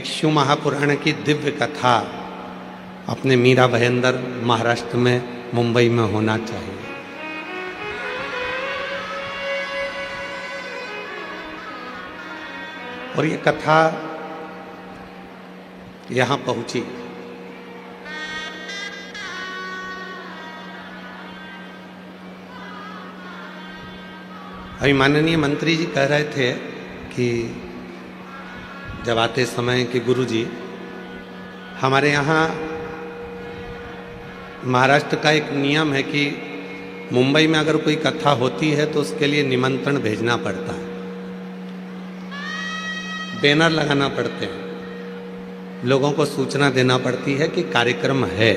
शिव महापुराण की दिव्य कथा अपने मीरा भयंदर महाराष्ट्र में मुंबई में होना चाहिए। और ये कथा यहाँ पहुंची। अभी माननीय मंत्री जी कह रहे थे कि जब आते समय कि गुरुजी हमारे यहाँ महाराष्ट्र का एक नियम है कि मुंबई में अगर कोई कथा होती है तो उसके लिए निमंत्रण भेजना पड़ता है, बैनर लगाना पड़ते हैं, लोगों को सूचना देना पड़ती है कि कार्यक्रम है।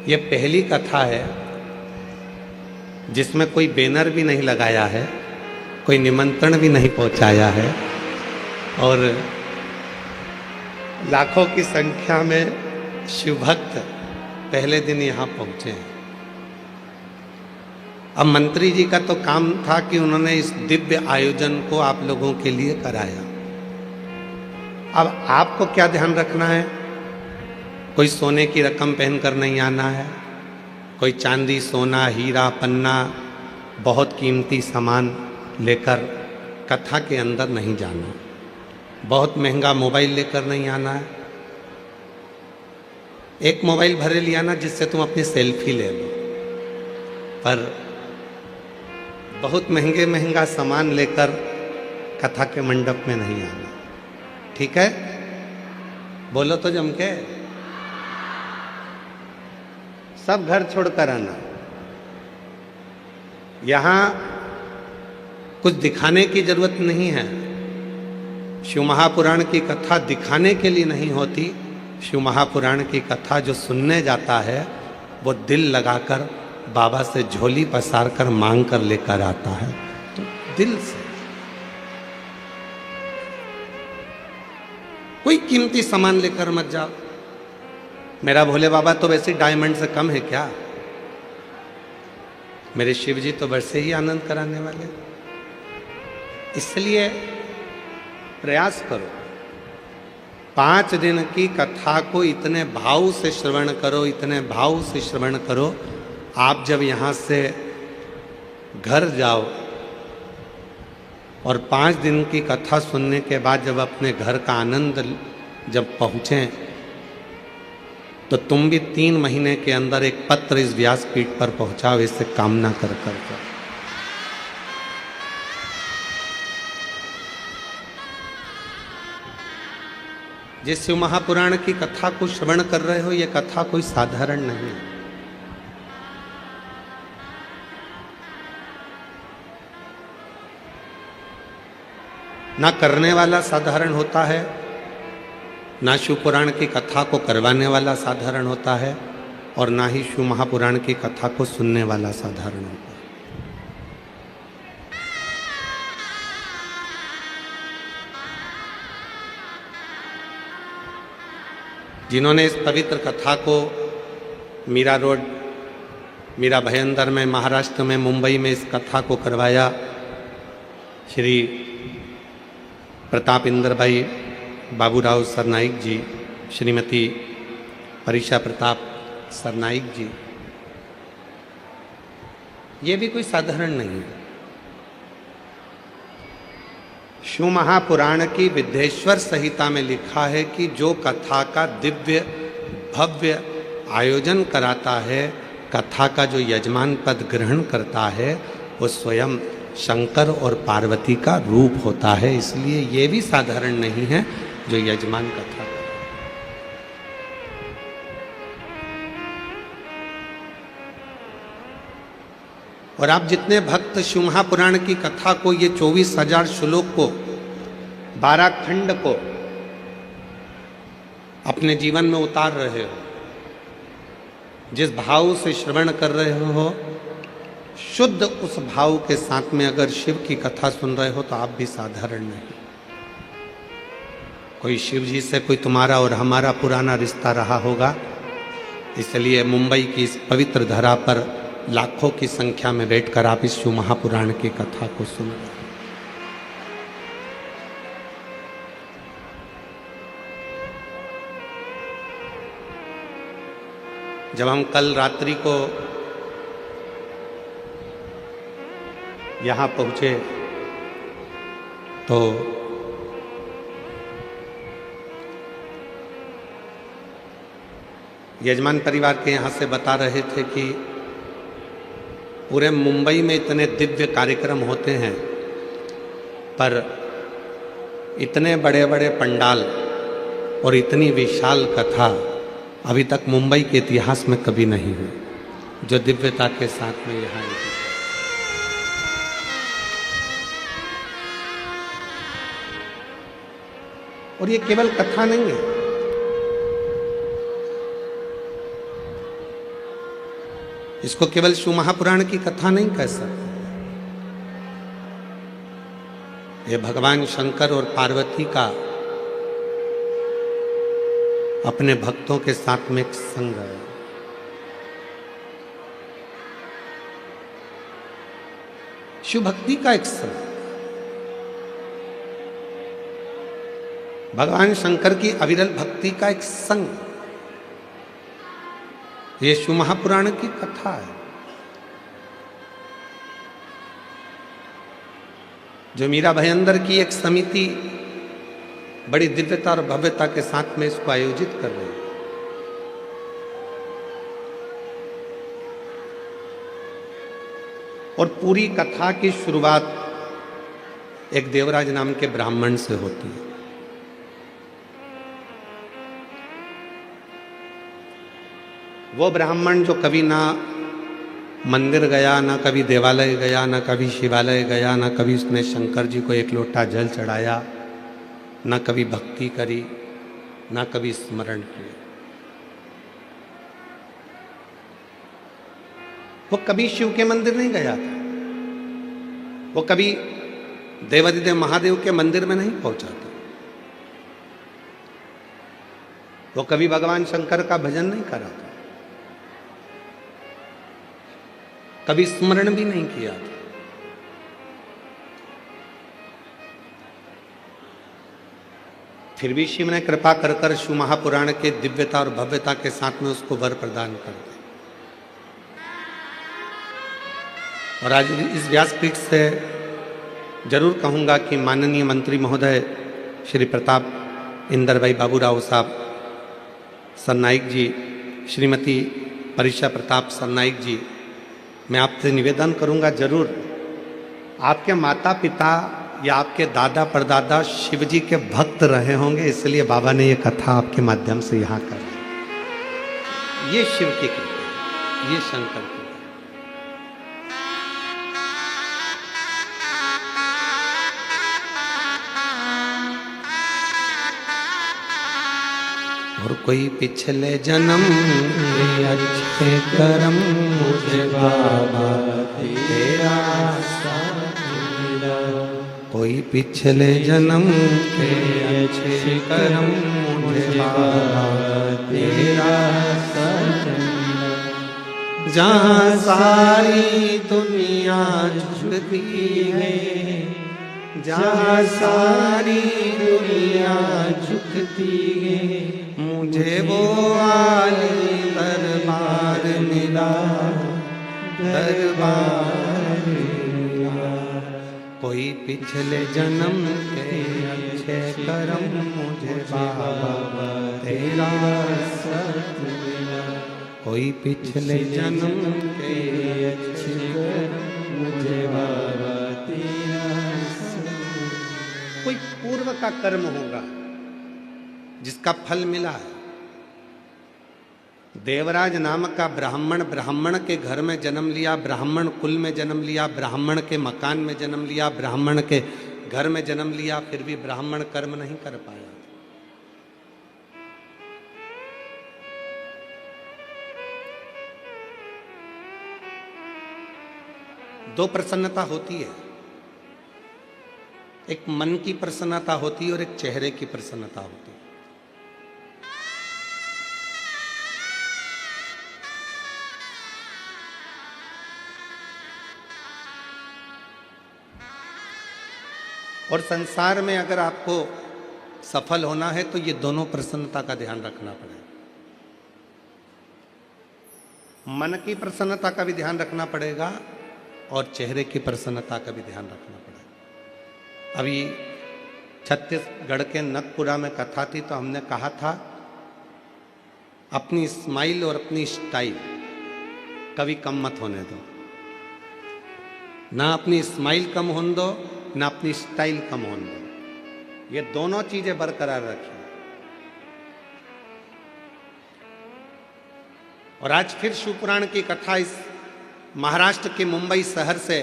ये पहली कथा है जिसमें कोई बैनर भी नहीं लगाया है, कोई निमंत्रण भी नहीं पहुंचाया है और लाखों की संख्या में शिव भक्त पहले दिन यहाँ पहुंचे हैं। अब मंत्री जी का तो काम था कि उन्होंने इस दिव्य आयोजन को आप लोगों के लिए कराया। अब आपको क्या ध्यान रखना है? कोई सोने की रकम पहनकर नहीं आना है, कोई चांदी सोना हीरा पन्ना बहुत कीमती सामान लेकर कथा के अंदर नहीं जाना, बहुत महंगा मोबाइल लेकर नहीं आना है। एक मोबाइल भरे लिया ना जिससे तुम अपनी सेल्फी ले लो, पर बहुत महंगा सामान लेकर कथा के मंडप में नहीं आना। ठीक है? बोलो तो जम के। सब घर छोड़कर आना। यहां कुछ दिखाने की जरूरत नहीं है। शिव महापुराण की कथा दिखाने के लिए नहीं होती। शिव महापुराण की कथा जो सुनने जाता है वो दिल लगाकर बाबा से झोली पसार कर मांग कर लेकर आता है, तो दिल से। कोई कीमती सामान लेकर मत जाओ। मेरा भोले बाबा तो वैसे डायमंड से कम है क्या? मेरे शिव जी तो वैसे ही आनंद कराने वाले। इसलिए प्रयास करो, 5 दिन की कथा को इतने भाव से श्रवण करो, इतने भाव से श्रवण करो। आप जब यहाँ से घर जाओ और 5 दिन की कथा सुनने के बाद जब अपने घर का आनंद जब पहुँचें तो तुम भी 3 महीने के अंदर एक पत्र इस व्यासपीठ पर पहुँचाओ, इससे कामना कर कर। जिस शिव महापुराण की कथा को श्रवण कर रहे हो, यह कथा कोई साधारण नहीं है। ना करने वाला साधारण होता है, ना शिव पुराण की कथा को करवाने वाला साधारण होता है, और ना ही शिव महापुराण की कथा को सुनने वाला साधारण होता है। जिन्होंने इस पवित्र कथा को मीरा रोड, मीरा भयंदर में, महाराष्ट्र में, मुंबई में इस कथा को करवाया, श्री प्रताप इंद्र भाई बाबूराव सरनाइक जी, श्रीमती परीक्षा प्रताप सरनाइक जी, ये भी कोई साधारण नहीं है। शिव महापुराण की विद्येश्वर संहिता में लिखा है कि जो कथा का दिव्य भव्य आयोजन कराता है, कथा का जो यजमान पद ग्रहण करता है, वो स्वयं शंकर और पार्वती का रूप होता है। इसलिए ये भी साधारण नहीं है जो यजमान कथा। और आप जितने भक्त शिव महापुराण की कथा को, ये 24,000 श्लोक को, 12 खंड को अपने जीवन में उतार रहे हो, जिस भाव से श्रवण कर रहे हो, शुद्ध उस भाव के साथ में अगर शिव की कथा सुन रहे हो तो आप भी साधारण नहीं। कोई शिव जी से कोई तुम्हारा और हमारा पुराना रिश्ता रहा होगा, इसलिए मुंबई की इस पवित्र धरा पर लाखों की संख्या में बैठकर आप इस शिव महापुराण की कथा को सुन रहे हैं। जब हम कल रात्रि को यहाँ पहुँचे तो यजमान परिवार के यहाँ से बता रहे थे कि पूरे मुंबई में इतने दिव्य कार्यक्रम होते हैं, पर इतने बड़े बड़े पंडाल और इतनी विशाल कथा अभी तक मुंबई के इतिहास में कभी नहीं हुई, जो दिव्यता के साथ में यहाँ हुई। और ये केवल कथा नहीं है, इसको केवल शिव महापुराण की कथा नहीं कह सकते। ये भगवान शंकर और पार्वती का अपने भक्तों के साथ में एक संग है। शिव भक्ति का एक संग, भगवान शंकर की अविरल भक्ति का एक संग, ये शिव महापुराण की कथा है। जो मीरा भयंदर की एक समिति बड़ी दिव्यता और भव्यता के साथ में इसको आयोजित कर रही है। और पूरी कथा की शुरुआत एक देवराज नाम के ब्राह्मण से होती है। वो ब्राह्मण जो कभी ना मंदिर गया, ना कभी देवालय गया, ना कभी शिवालय गया, ना कभी उसने शंकर जी को एक लोटा जल चढ़ाया, ना कभी भक्ति करी, ना कभी स्मरण किया, वो कभी शिव के मंदिर नहीं गया था, वो कभी देवादिदेव महादेव के मंदिर में नहीं पहुंचा था, वो कभी भगवान शंकर का भजन नहीं करा था, कभी स्मरण भी नहीं किया था। फिर भी शिव ने कृपा कर कर शिव महापुराण के दिव्यता और भव्यता के साथ में उसको वर प्रदान कर दिया। और आज इस व्यासपीठ से जरूर कहूंगा कि माननीय मंत्री महोदय श्री प्रताप इंदर भाई बाबूराव साहब सरनाइक जी, श्रीमती परीक्षा प्रताप सरनाइक जी, मैं आपसे निवेदन करूंगा, जरूर आपके माता पिता या आपके दादा परदादा शिव जी के भक्त रहे होंगे, इसलिए बाबा ने ये कथा आपके माध्यम से यहाँ कर दी। ये शिव की कृपा, ये शंकर की। और कोई पिछले जन्म के अच्छे कर्म मुझे बाबा तेरा साथ मिला, कोई पिछले जन्म के अच्छे कर्म मुझे बाबा तेरा साथ मिला, जहाँ सारी दुनिया झुकती है, जहाँ सारी दुनिया झुकती है, मुझे वो आली दरबार मिला, दरबार मिला। कोई पिछले जन्म के अच्छे कर्म मुझे बाबा तेरा साथ मिला, कोई पिछले जन्म के अच्छे कर्म मुझे बाबा तेरा साथ मिला। कोई पूर्व का कर्म होगा जिसका फल मिला है। देवराज नाम का ब्राह्मण के घर में जन्म लिया, ब्राह्मण कुल में जन्म लिया, ब्राह्मण के मकान में जन्म लिया, ब्राह्मण के घर में जन्म लिया, फिर भी ब्राह्मण कर्म नहीं कर पाया। दो प्रसन्नता होती है, एक मन की प्रसन्नता होती है और एक चेहरे की प्रसन्नता होती है। और संसार में अगर आपको सफल होना है तो ये दोनों प्रसन्नता का ध्यान रखना पड़ेगा। मन की प्रसन्नता का भी ध्यान रखना पड़ेगा और चेहरे की प्रसन्नता का भी ध्यान रखना पड़ेगा। अभी छत्तीसगढ़ के नगपुरा में कथा थी तो हमने कहा था अपनी स्माइल और अपनी स्टाइल कभी कम मत होने दो। ना अपनी स्माइल कम होने दो, ना अपनी स्टाइल कम होने दो। ये दोनों चीजें बरकरार रखिए। और आज फिर शिवपुराण की कथा इस महाराष्ट्र के मुंबई शहर से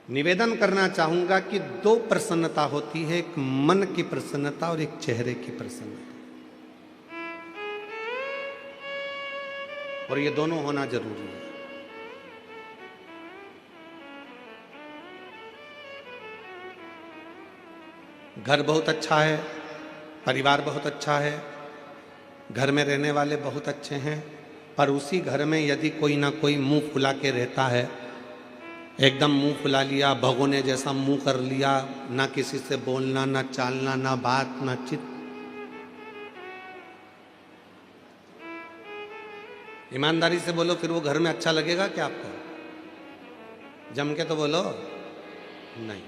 निवेदन करना चाहूंगा कि दो प्रसन्नता होती है, एक मन की प्रसन्नता और एक चेहरे की प्रसन्नता, और ये दोनों होना जरूरी है। घर बहुत अच्छा है, परिवार बहुत अच्छा है, घर में रहने वाले बहुत अच्छे हैं, पर उसी घर में यदि कोई ना कोई मुंह फुला के रहता है, एकदम मुंह फुला लिया, भगोने जैसा मुंह कर लिया, ना किसी से बोलना, ना चालना, ना बात, ना चित, ईमानदारी से बोलो फिर वो घर में अच्छा लगेगा क्या आपको? जम के तो बोलो नहीं।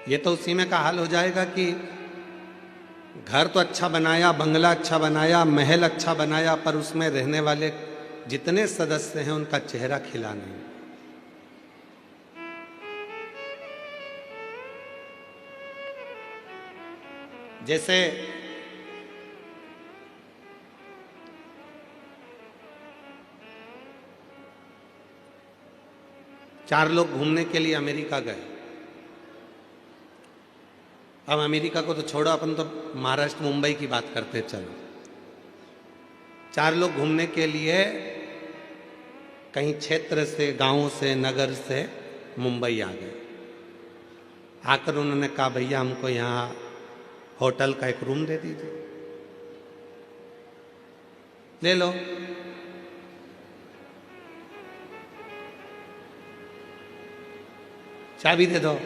ये तो उसी में का हाल हो जाएगा कि घर तो अच्छा बनाया, बंगला अच्छा बनाया, महल अच्छा बनाया, पर उसमें रहने वाले जितने सदस्य हैं उनका चेहरा खिला नहीं। जैसे चार लोग घूमने के लिए अमेरिका गए। अब अमेरिका को तो छोड़ो, अपन तो महाराष्ट्र मुंबई की बात करते चलो। चार लोग घूमने के लिए कहीं क्षेत्र से, गांव से, नगर से मुंबई आ गए। आकर उन्होंने कहा भैया हमको यहाँ होटल का एक रूम दे दीजिए। ले लो। चाबी दे दो,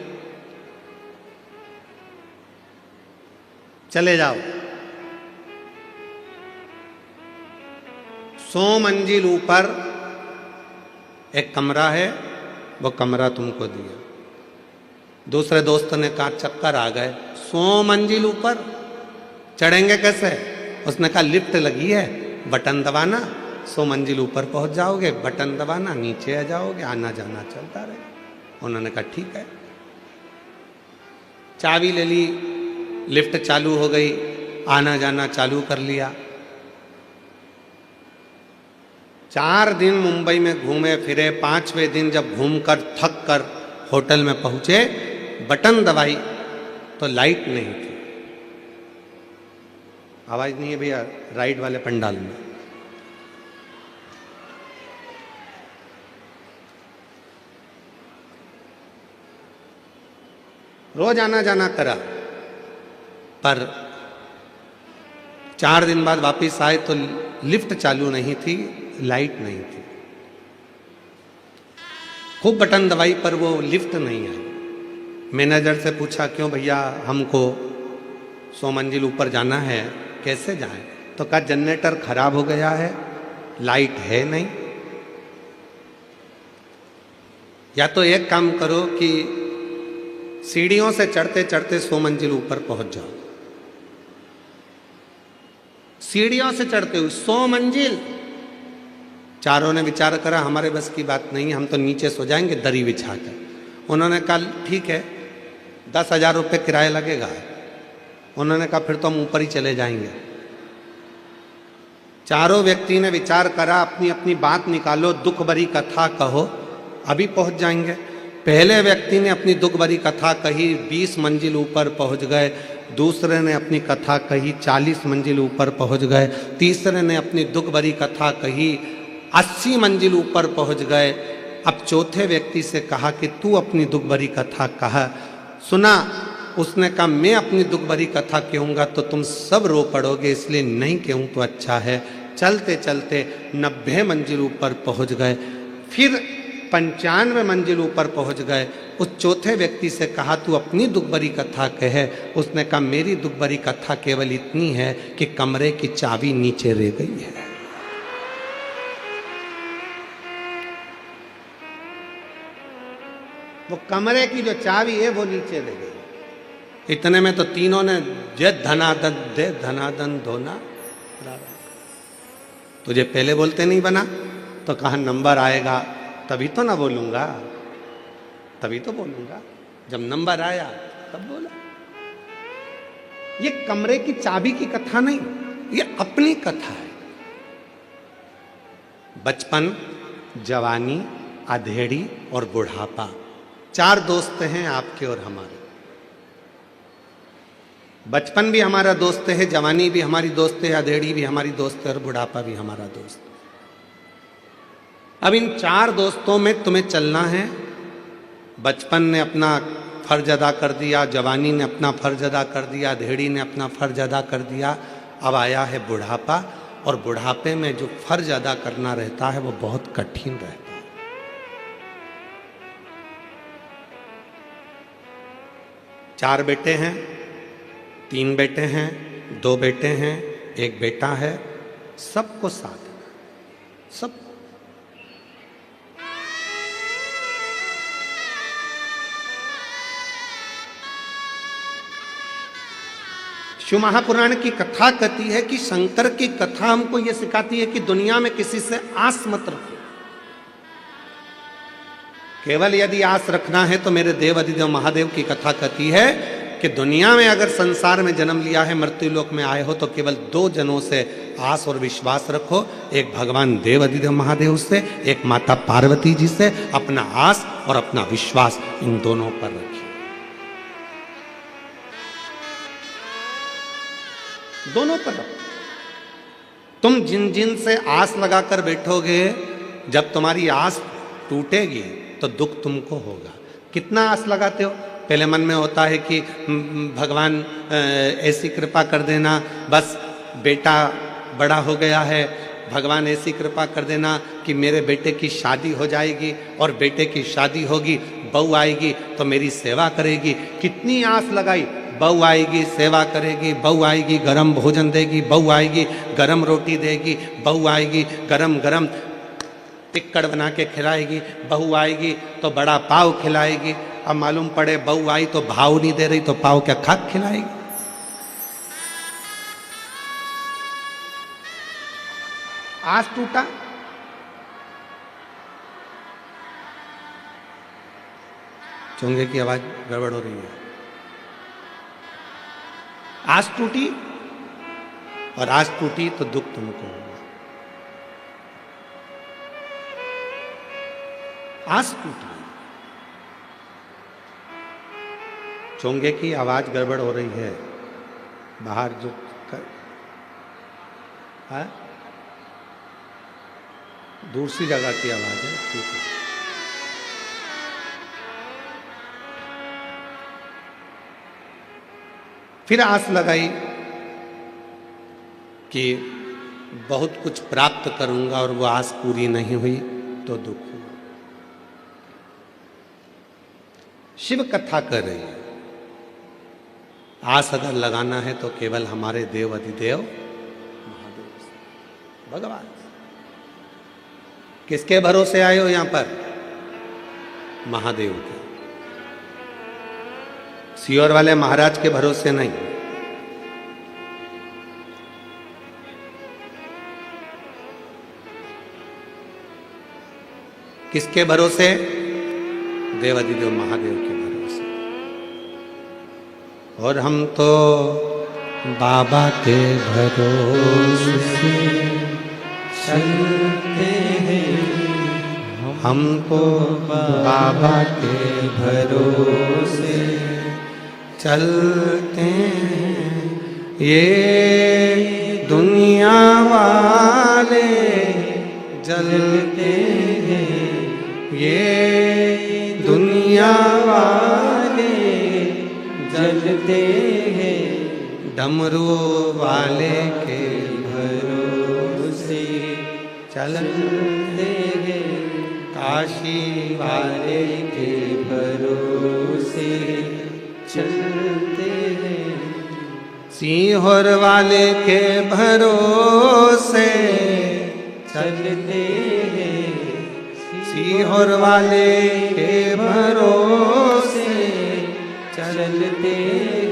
चले जाओ। 100 मंजिल ऊपर एक कमरा है, वो कमरा तुमको दिया। दूसरे दोस्त ने कहा चक्कर आ गए, 100 मंजिल ऊपर चढ़ेंगे कैसे? उसने कहा लिफ्ट लगी है, बटन दबाना, 100 मंजिल ऊपर पहुंच जाओगे, बटन दबाना, नीचे आ जाओगे, आना जाना चलता रहे। उन्होंने कहा ठीक है। चाबी ले ली, लिफ्ट चालू हो गई, आना जाना चालू कर लिया। 4 दिन मुंबई में घूमे फिरे। 5वें दिन जब घूमकर थक कर होटल में पहुंचे, बटन दबाई तो लाइट नहीं थी। आवाज नहीं है भैया राइट वाले पंडाल में। रोज आना जाना करा, पर 4 दिन बाद वापस आए तो लिफ्ट चालू नहीं थी, लाइट नहीं थी। खूब बटन दबाई पर वो लिफ्ट नहीं आई। मैनेजर से पूछा क्यों भैया, हमको 100 मंजिल ऊपर जाना है, कैसे जाएं? तो कहा जनरेटर खराब हो गया है, लाइट है नहीं। या तो एक काम करो कि सीढ़ियों से चढ़ते चढ़ते 100 मंजिल ऊपर पहुंच जाओ। सीढ़ियों से चढ़ते हुए 100 मंजिल। चारों ने विचार करा हमारे बस की बात नहीं, हम तो नीचे सो जाएंगे दरी बिछाकर। उन्होंने कहा ठीक है, 10,000 रुपये किराया लगेगा। उन्होंने कहा फिर तो हम ऊपर ही चले जाएंगे। चारों व्यक्ति ने विचार करा, अपनी अपनी बात निकालो, दुख भरी कथा कहो, अभी पहुंच जाएंगे। पहले व्यक्ति ने अपनी दुख भरी कथा कही, 20 मंजिल ऊपर पहुंच गए। दूसरे ने अपनी कथा कही, 40 मंजिल ऊपर पहुंच गए। तीसरे ने अपनी दुख भरी कथा कही, 80 मंजिल ऊपर पहुंच गए। अब चौथे व्यक्ति से कहा कि तू अपनी दुख भरी कथा कहा। सुना, उसने कहा मैं अपनी दुख भरी कथा कहूँगा तो तुम सब रो पड़ोगे, इसलिए नहीं कहूँ तो अच्छा है। चलते चलते 90 मंजिल ऊपर पहुंच गए। फिर 95 मंजिल ऊपर पहुंच गए। उस चौथे व्यक्ति से कहा तू अपनी दुख भरी कथा कहे। उसने कहा मेरी दुख भरी कथा केवल इतनी है कि कमरे की चाबी नीचे रह गई है। वो कमरे की जो चाबी है वो नीचे रह गई। इतने में तो तीनों ने जय धनादन दे धनादन धोना। तुझे पहले बोलते नहीं बना तो कहा नंबर आएगा तभी तो ना बोलूंगा, तभी तो बोलूंगा। जब नंबर आया तब बोला। ये कमरे की चाबी की कथा नहीं, ये अपनी कथा है। बचपन, जवानी, अधेड़ी और बुढ़ापा, 4 दोस्त हैं आपके और हमारे। बचपन भी हमारा दोस्त है, जवानी भी हमारी दोस्त है, अधेड़ी भी हमारी दोस्त है और बुढ़ापा भी हमारा दोस्त है। अब इन 4 दोस्तों में तुम्हें चलना है। बचपन ने अपना फर्ज अदा कर दिया, जवानी ने अपना फर्ज अदा कर दिया, अधेड़ी ने अपना फर्ज अदा कर दिया। अब आया है बुढ़ापा, और बुढ़ापे में जो फर्ज अदा करना रहता है वो बहुत कठिन रहता है। 4 बेटे हैं, 3 बेटे हैं, 2 बेटे हैं, 1 बेटा है, सबको साथ सब। शिव महापुराण की कथा कहती है कि शंकर की कथा हमको यह सिखाती है कि दुनिया में किसी से आस मत रखो। केवल यदि आस रखना है तो मेरे देव अधिदेव महादेव की कथा कहती है कि दुनिया में अगर संसार में जन्म लिया है, मृत्यु लोक में आए हो, तो केवल 2 जनों से आस और विश्वास रखो। एक भगवान देव अधिदेव महादेव से, एक माता पार्वती जी से। अपना आस और अपना विश्वास इन दोनों पर रखिए। दोनों पर रखो। तुम जिन जिन से आस लगाकर बैठोगे, जब तुम्हारी आस टूटेगी तो दुख तुमको होगा। कितना आस लगाते हो? पहले मन में होता है कि भगवान ऐसी कृपा कर देना, बस बेटा बड़ा हो गया है, भगवान ऐसी कृपा कर देना कि मेरे बेटे की शादी हो जाएगी, और बेटे की शादी होगी, बहू आएगी तो मेरी सेवा करेगी। कितनी आस लगाई, बहू आएगी सेवा करेगी, बहू आएगी गरम भोजन देगी, बहू आएगी गरम रोटी देगी, बहू आएगी गरम गरम टिक्कड़ बना के खिलाएगी, बहू आएगी तो बड़ा पाव खिलाएगी। अब मालूम पड़े बहू आई तो भाव नहीं दे रही, तो पाव क्या खाक खिलाएगी? आस टूटा, चोंगे की आवाज गड़बड़ हो रही है। आस टूटी, और आस टूटी तो दुख तुमको होगा। आस टूटी, चोंगे की आवाज गड़बड़ हो रही है। बाहर जो है दूसरी जगह की आवाज है, ठीक है। फिर आस लगाई कि बहुत कुछ प्राप्त करूंगा, और वो आस पूरी नहीं हुई तो दुख हुआ। शिव कथा कर रही है। आस अगर लगाना है तो केवल हमारे देव अधिदेव महादेव से। भगवान किसके भरोसे आए हो यहां पर? महादेव के। सियोर वाले महाराज के भरोसे नहीं। किसके भरोसे? देव अधिदेव महादेव के भरोसे। और हम तो बाबा के भरोसे चलते हैं, हम तो बाबा के भरोसे चलते हैं। ये दुनिया वाले जलते हैं, ये दुनिया वाले जलते हैं, डमरू वाले के भरोसे चलते हैं। काशी वाले के भरोसे चलते हैं, सीहोर वाले के भरोसे चलते हैं, सीहोर वाले के भरोसे चलते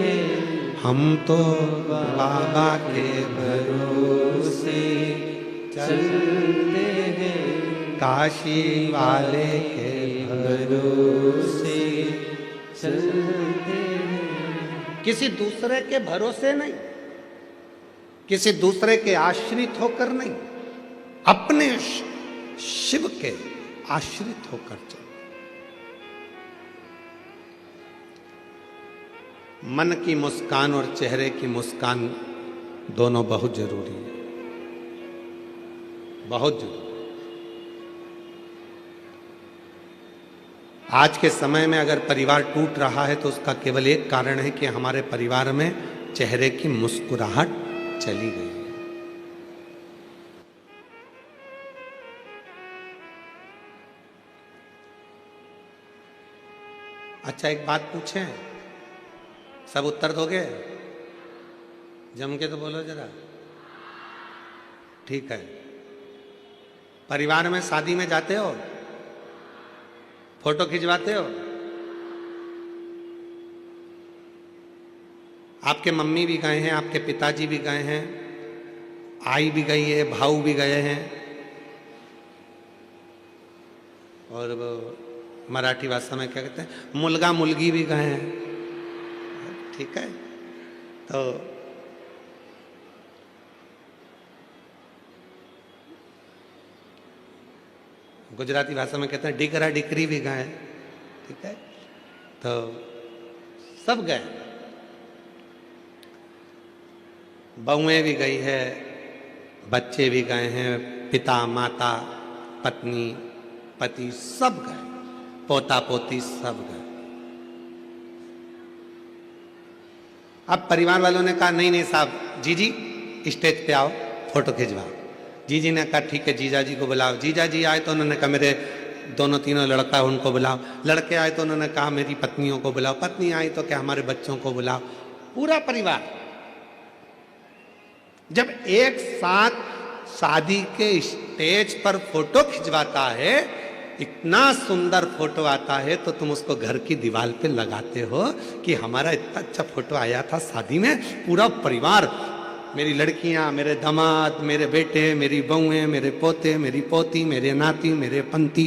हैं, हम तो बाबा के भरोसे चलते हैं, काशी वाले के भरोसे चलते हैं। किसी दूसरे के भरोसे नहीं, किसी दूसरे के आश्रित होकर नहीं, अपने शिव के आश्रित होकर चलो। मन की मुस्कान और चेहरे की मुस्कान दोनों बहुत जरूरी है, बहुत जरूरी। आज के समय में अगर परिवार टूट रहा है तो उसका केवल एक कारण है कि हमारे परिवार में चेहरे की मुस्कुराहट चली गई है। अच्छा, एक बात पूछें, सब उत्तर दोगे? जम के तो बोलो जरा। ठीक है, परिवार में शादी में जाते हो, फोटो खिंचवाते हो? आपके मम्मी भी गए हैं, आपके पिताजी भी गए हैं, आई भी गई है, भाऊ भी गए हैं, और वो मराठी भाषा में क्या कहते हैं, मुलगा मुलगी भी गए हैं। ठीक है, तो गुजराती भाषा में कहते हैं डिगरा डिकरी भी गए। ठीक है, तो सब गए, बहुएं भी गई है, बच्चे भी गए हैं, पिता माता पत्नी पति सब गए, पोता पोती सब गए। अब परिवार वालों ने कहा नहीं नहीं साहब, जीजी स्टेज पे आओ, फोटो खिंचवाओ। जीजी ने कहा ठीक है, जीजा जी को बुलाओ। जीजा जी आए तो उन्होंने कहा मेरे दोनों तीनों लड़का उनको बुलाओ। लड़के आए तो उन्होंने कहा मेरी पत्नियों को बुलाओ। पत्नी आई तो क्या हमारे बच्चों को बुलाओ। पूरा परिवार जब एक साथ शादी के स्टेज पर फोटो खिंचवाता है, इतना सुंदर फोटो आता है, तो तुम उसको घर की दीवार पे लगाते हो कि हमारा इतना अच्छा फोटो आया था शादी में। पूरा परिवार, मेरी लड़कियां, मेरे दामाद, मेरे बेटे, मेरी बहुएं, मेरे पोते, मेरी पोती, मेरे नाती, मेरे पंती,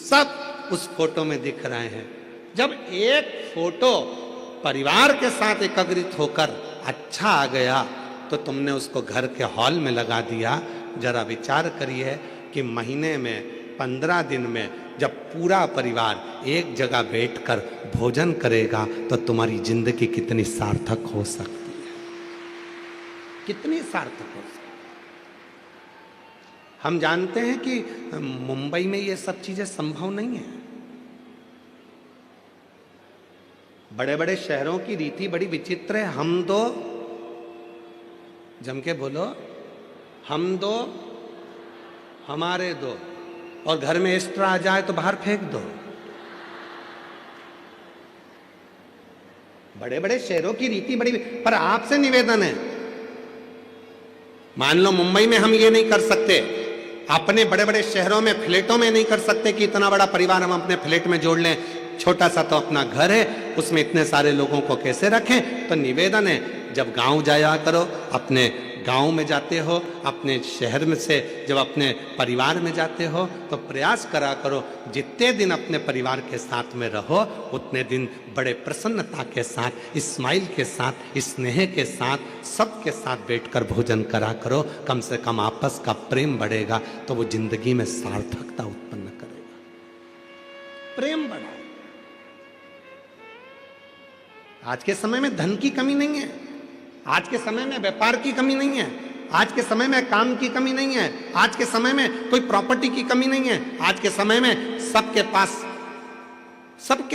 सब उस फोटो में दिख रहे हैं। जब एक फोटो परिवार के साथ एकत्रित होकर अच्छा आ गया तो तुमने उसको घर के हॉल में लगा दिया। जरा विचार करिए कि महीने में 15 दिन में जब पूरा परिवार एक जगह बैठकर भोजन करेगा तो तुम्हारी जिंदगी कितनी सार्थक हो सकती है, कितनी सार्थक हो सकती है। हम जानते हैं कि मुंबई में ये सब चीजें संभव नहीं है। बड़े बड़े शहरों की रीति बड़ी विचित्र है। हम दो, जम के बोलो, हम दो हमारे दो, और घर में एक्स्ट्रा आ जाए तो बाहर फेंक दो। बड़े बड़े शहरों की रीति बड़ी, पर आपसे निवेदन है, मान लो मुंबई में हम ये नहीं कर सकते, अपने बड़े बड़े शहरों में फ्लैटों में नहीं कर सकते कि इतना बड़ा परिवार हम अपने फ्लैट में जोड़ लें। छोटा सा तो अपना घर है, उसमें इतने सारे लोगों को कैसे रखें। तो निवेदन है, जब गांव जाया करो, अपने गांव में जाते हो, अपने शहर में से जब अपने परिवार में जाते हो, तो प्रयास करा करो जितने दिन अपने परिवार के साथ में रहो उतने दिन बड़े प्रसन्नता के साथ, स्माइल के साथ, स्नेह के साथ, सबके साथ बैठकर भोजन करा करो। कम से कम आपस का प्रेम बढ़ेगा तो वो जिंदगी में सार्थकता उत्पन्न करेगा। प्रेम बढ़ा। आज के समय में धन की कमी नहीं है, आज के समय में व्यापार की कमी नहीं है, आज के समय में काम की कमी नहीं है, आज के समय में कोई प्रॉपर्टी की कमी नहीं है। आज के समय में सबके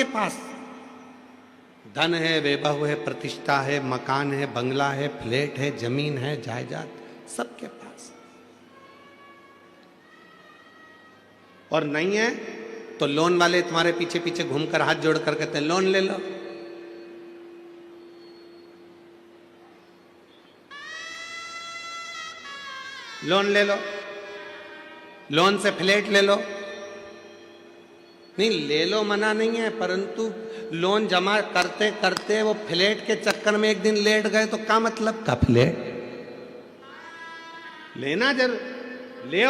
पास धन है, वैभव है, प्रतिष्ठा है, मकान है, बंगला है, फ्लैट है, जमीन है, जायदाद, सबके पास। और नहीं है तो लोन वाले तुम्हारे पीछे पीछे घूमकर हाथ जोड़ कर कहते हैं लोन ले लो। लोन ले लो, लोन से फ्लैट ले लो। नहीं, ले लो मना नहीं है, परंतु लोन जमा करते करते वो फ्लैट के चक्कर में एक दिन लेट गए तो क्या मतलब का फ्लैट? लेना जरूर ले,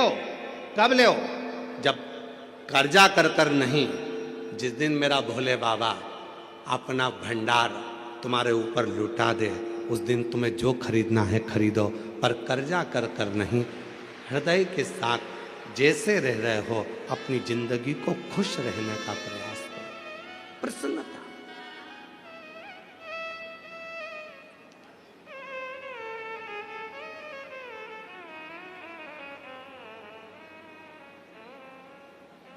कब ले? जब कर्जा कर कर नहीं, जिस दिन मेरा भोले बाबा अपना भंडार तुम्हारे ऊपर लुटा दे, उस दिन तुम्हें जो खरीदना है खरीदो, पर कर्जा कर कर नहीं। हृदय के साथ जैसे रह रहे हो अपनी जिंदगी को खुश रहने का प्रयास करो, प्रसन्नता।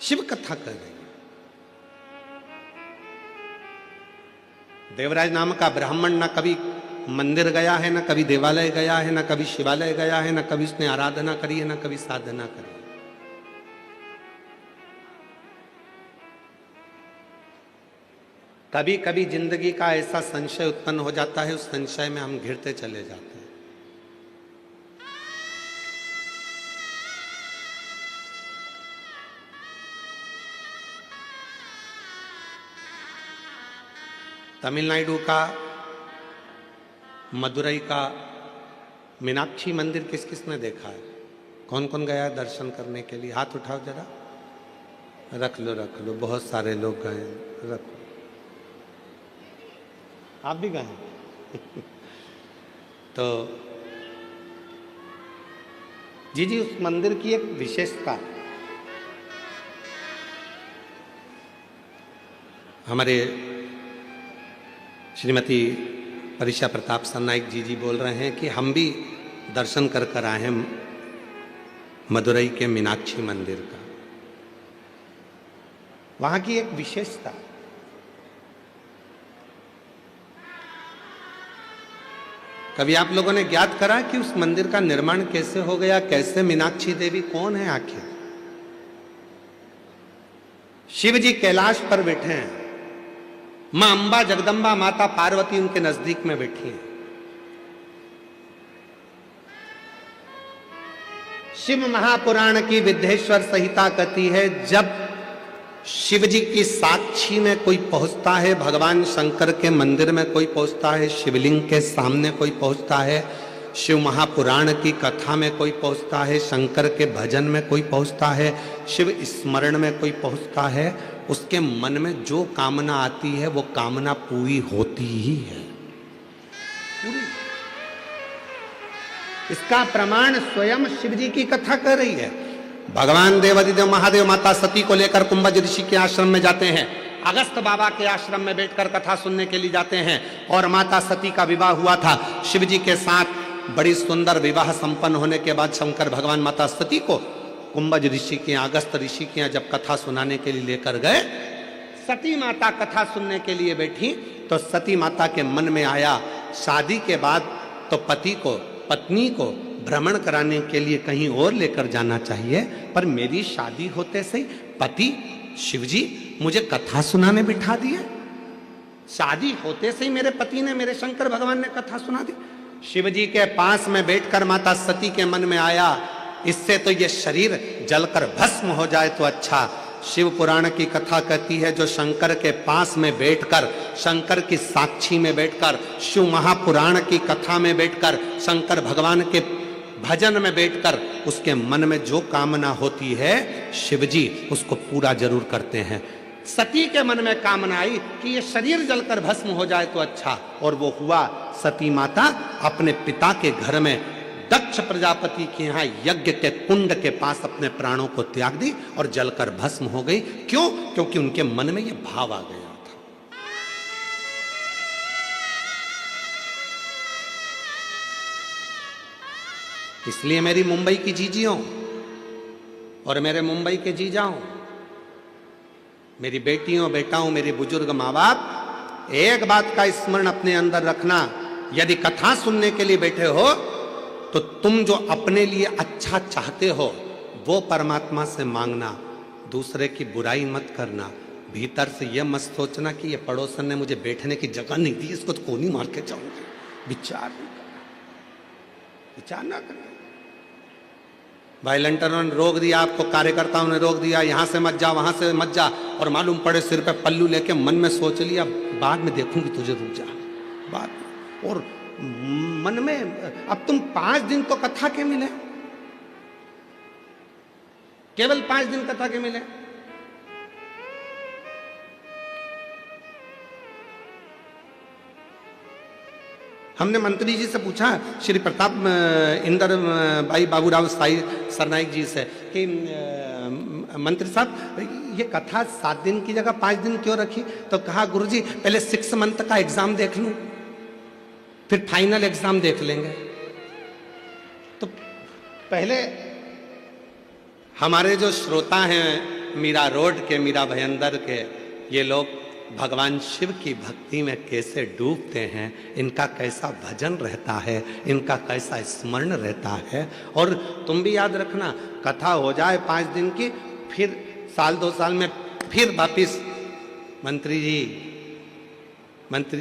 शिव कथा कर रही है। देवराज नाम का ब्राह्मण न कभी मंदिर गया है, न कभी देवालय गया है, न कभी शिवालय गया है, न कभी उसने आराधना करी है, न कभी साधना करी। कभी कभी जिंदगी का ऐसा संशय उत्पन्न हो जाता है, उस संशय में हम घिरते चले जाते हैं। तमिलनाडु का, मदुरई का मीनाक्षी मंदिर किस किस ने देखा है? कौन कौन गया है दर्शन करने के लिए? हाथ उठाओ जरा। रख लो रख लो, बहुत सारे लोग गए हैं, रखो। आप भी गए तो जी उस मंदिर की एक विशेषता, हमारे श्रीमती परिषा प्रताप सरनाइक जी बोल रहे हैं कि हम भी दर्शन कर कर आए हैं मदुरई के मीनाक्षी मंदिर का। वहां की एक विशेषता, कभी आप लोगों ने ज्ञात करा कि उस मंदिर का निर्माण कैसे हो गया? कैसे? मीनाक्षी देवी कौन है आखिर? शिव जी कैलाश पर बैठे हैं, मां अंबा जगदंबा माता पार्वती उनके नजदीक में बैठी हैं। शिव महापुराण की विद्येश्वर संहिता कहती है, जब शिव जी की साक्षी में कोई पहुंचता है, भगवान शंकर के मंदिर में कोई पहुंचता है, शिवलिंग के सामने कोई पहुंचता है, शिव महापुराण की कथा में कोई पहुंचता है, शंकर के भजन में कोई पहुंचता है, शिव स्मरण में कोई पहुंचता है, उसके मन में जो कामना आती है वो कामना पूरी होती ही है, पूरी। इसका प्रमाण स्वयं शिव जी की कथा कर रही है। भगवान देवादिदेव महादेव माता सती को लेकर कुंभज ऋषि के आश्रम में जाते हैं, अगस्त बाबा के आश्रम में बैठकर कथा सुनने के लिए जाते हैं। और माता सती का विवाह हुआ था शिव जी के साथ। बड़ी सुंदर विवाह संपन्न होने के बाद शंकर भगवान माता सती को कुंभज ऋषि के, अगस्त ऋषि के यहाँ जब कथा सुनाने के लिए लेकर गए, सती माता कथा सुनने के लिए बैठी तो सती माता के मन में आया, शादी के बाद तो पति को, पत्नी को भ्रमण कराने के लिए कहीं और लेकर जाना चाहिए, पर मेरी शादी होते से पति शिवजी मुझे कथा सुनाने बिठा दिए। शादी होते से ही मेरे पति ने, मेरे शंकर भगवान ने कथा सुना दी। शिवजी के पास में बैठकर माता सती के मन में आया, इससे तो ये शरीर जलकर भस्म हो जाए तो अच्छा। शिव पुराण की कथा कहती है, जो शंकर के पास में बैठकर, शंकर की साक्षी में बैठकर, शिव महापुराण की कथा में बैठकर, शंकर भगवान के भजन में बैठकर उसके मन में जो कामना होती है शिवजी उसको पूरा जरूर करते हैं। सती के मन में कामना आई कि ये शरीर जलकर भस्म हो जाए तो अच्छा, और वो हुआ। सती माता अपने पिता के घर में दक्ष प्रजापति के यहाँ यज्ञ के कुंड के पास अपने प्राणों को त्याग दी और जलकर भस्म हो गई। क्यों? क्योंकि उनके मन में ये भाव आ गया था। इसलिए मेरी मुंबई की जीजियों और मेरे मुंबई के जीजाओं, मेरी बेटियों बेटाओं, मेरे बुजुर्ग माँ बाप, एक बात का स्मरण अपने अंदर रखना, यदि कथा सुनने के लिए बैठे हो तो तुम जो अपने लिए अच्छा चाहते हो वो परमात्मा से मांगना, दूसरे की बुराई मत करना, भीतर से यह मत सोचना कि ये पड़ोसन ने मुझे बैठने की जगह नहीं दी, इसको तो कोनी मार के जाऊंगी। विचार नहीं करना, विचार ना करना। भाई लंटनों ने रोक दिया आपको, कार्यकर्ताओं ने रोक दिया, यहां से मत जा वहां से मत जा, और मालूम पड़े सिर पे पल्लू लेके मन में सोच लिया बाद में देखूंगी तुझे, रुक जा बाद में। और मन में अब तुम 5 दिन तो कथा के मिले, केवल 5 दिन कथा के मिले। हमने मंत्री जी से पूछा, श्री प्रताप इंदर भाई बाबूराव साई सरनाइक जी से, कि मंत्री साहब ये कथा 7 दिन की जगह 5 दिन क्यों रखी? तो कहा गुरुजी पहले 6 मंथ का एग्जाम देख लूं, फिर फाइनल एग्जाम देख लेंगे। तो पहले हमारे जो श्रोता हैं मीरा रोड के, मीरा भयंदर के, ये लोग भगवान शिव की भक्ति में कैसे डूबते हैं, इनका कैसा भजन रहता है, इनका कैसा स्मरण रहता है। और तुम भी याद रखना, कथा हो जाए 5 दिन की, फिर 1-2 साल में फिर वापिस मंत्री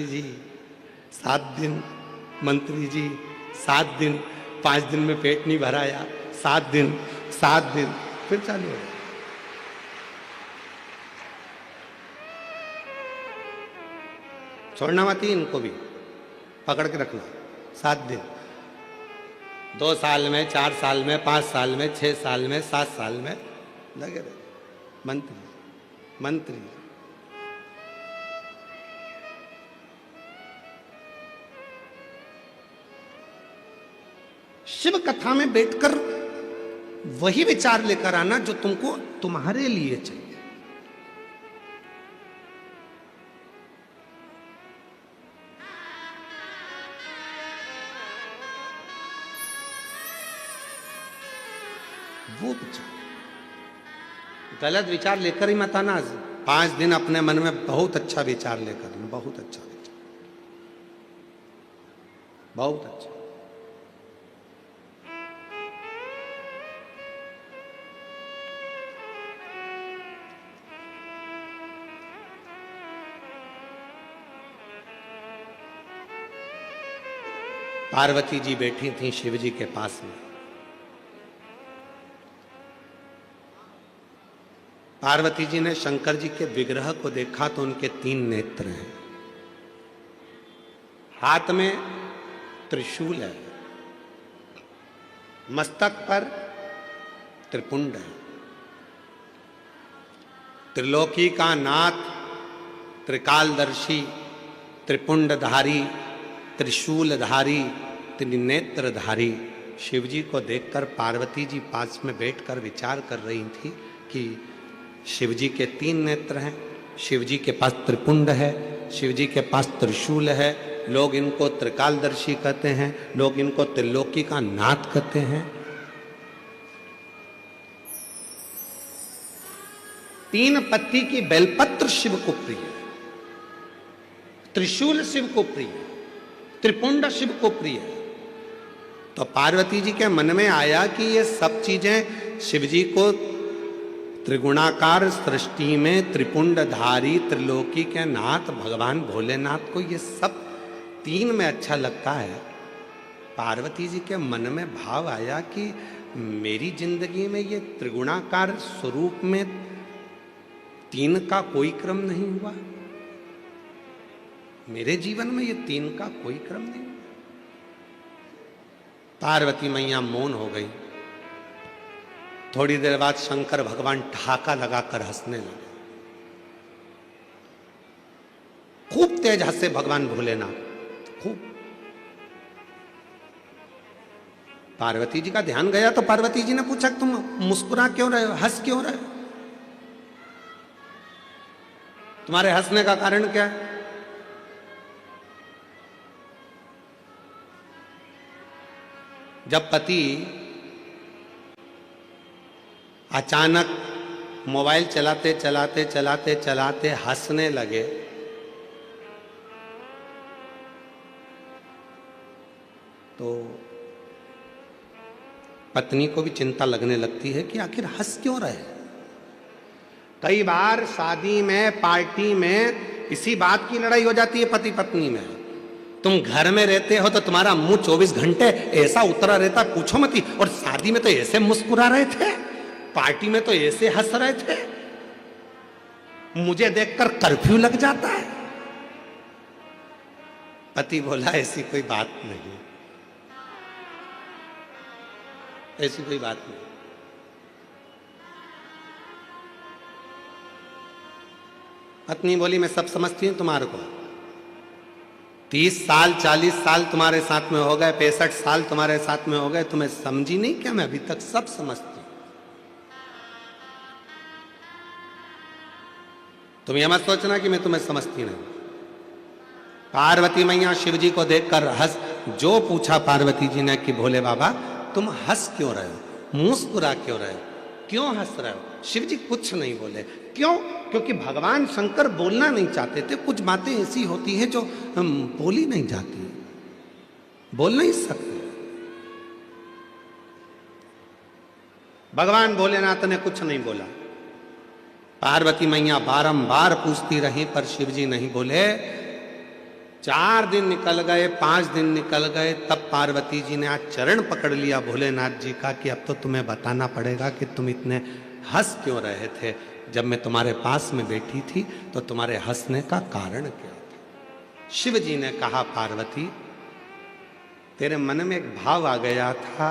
जी 7 दिन, मंत्री जी 7 दिन, 5 दिन में पेट नहीं भराया, 7 दिन, फिर चालू हो। छोड़ना मत ही इनको भी, पकड़ के रखना। 7 दिन, 2 साल में, 4 साल में, 5 साल में, 6 साल में, 7 साल में लगे रहे मंत्री। शिव कथा में बैठकर वही विचार लेकर आना जो तुमको तुम्हारे लिए चाहिए। वो विचार, गलत विचार लेकर ही मत आना। 5 दिन अपने मन में बहुत अच्छा विचार लेकर आना, बहुत अच्छा विचार, बहुत अच्छा। पार्वती जी बैठी थी शिव जी के पास में। पार्वती जी ने शंकर जी के विग्रह को देखा तो उनके 3 नेत्र हैं, हाथ में त्रिशूल है, मस्तक पर त्रिपुंड है, त्रिलोकी का नाथ, त्रिकालदर्शी, त्रिपुंडधारी, त्रिशूलधारी, त्रिनेत्रधारी शिवजी को देखकर पार्वती जी पास में बैठकर विचार कर रही थी कि शिवजी के 3 नेत्र हैं, शिवजी के पास त्रिपुंड है, शिवजी के पास त्रिशूल है, लोग इनको त्रिकालदर्शी कहते हैं, लोग इनको त्रिलोकी का नाथ कहते हैं। 3 पत्ती की बेलपत्र शिव को प्रिय है, त्रिशूल शिव को प्रिय है, त्रिपुंड शिव को प्रिय है। तो पार्वती जी के मन में आया कि ये सब चीजें शिवजी को त्रिगुणाकार सृष्टि में त्रिपुंडधारी त्रिलोकी के नाथ भगवान भोलेनाथ को ये सब 3 में अच्छा लगता है। पार्वती जी के मन में भाव आया कि मेरी जिंदगी में ये त्रिगुणाकार स्वरूप में 3 का कोई क्रम नहीं हुआ, मेरे जीवन में ये 3 का कोई क्रम नहीं हुआ। पार्वती मैया मौन हो गई। थोड़ी देर बाद शंकर भगवान ठहाका लगाकर हंसने लगे, खूब तेज हंसे भगवान भोलेनाथ, खूब। पार्वती जी का ध्यान गया तो पार्वती जी ने पूछा तुम मुस्कुरा क्यों रहे हो, हंस क्यों रहे हो, तुम्हारे हंसने का कारण क्या है? जब पति अचानक मोबाइल चलाते चलाते चलाते चलाते हंसने लगे तो पत्नी को भी चिंता लगने लगती है कि आखिर हंस क्यों रहे। कई बार शादी में, पार्टी में इसी बात की लड़ाई हो जाती है पति पत्नी में। तुम घर में रहते हो तो तुम्हारा मुंह 24 घंटे ऐसा उतरा रहता, पूछो मत ही। और शादी में तो ऐसे मुस्कुरा रहे थे, पार्टी में तो ऐसे हंस रहे थे, मुझे देखकर कर्फ्यू लग जाता है। पति बोला ऐसी कोई बात नहीं, ऐसी कोई बात नहीं। पत्नी बोली मैं सब समझती हूं तुम्हारे को, 30 साल 40 साल तुम्हारे साथ में हो गए, 65 साल तुम्हारे साथ में हो गए, तुम्हें समझी नहीं क्या? मैं अभी तक सब समझती हूं। तुम यह मत सोचना कि मैं तुम्हें समझती नहीं। पार्वती मैया शिव जी को देखकर हंस, जो पूछा पार्वती जी ने कि भोले बाबा तुम हंस क्यों रहे हो, मुस्कुरा क्यों रहे हो, क्यों हंस रहे हो? शिव जी कुछ नहीं बोले। क्यों? क्योंकि भगवान शंकर बोलना नहीं चाहते थे। कुछ बातें ऐसी होती हैं जो बोली नहीं जाती, बोल नहीं सकते। भगवान भोलेनाथ ने कुछ नहीं बोला। पार्वती मैया बारंबार पूछती रही पर शिव जी नहीं बोले। 4 दिन निकल गए, 5 दिन निकल गए, तब पार्वती जी ने आज चरण पकड़ लिया भोलेनाथ जी का कि अब तो तुम्हें बताना पड़ेगा कि तुम इतने हंस क्यों रहे थे। जब मैं तुम्हारे पास में बैठी थी तो तुम्हारे हंसने का कारण क्या था? शिव जी ने कहा पार्वती तेरे मन में एक भाव आ गया था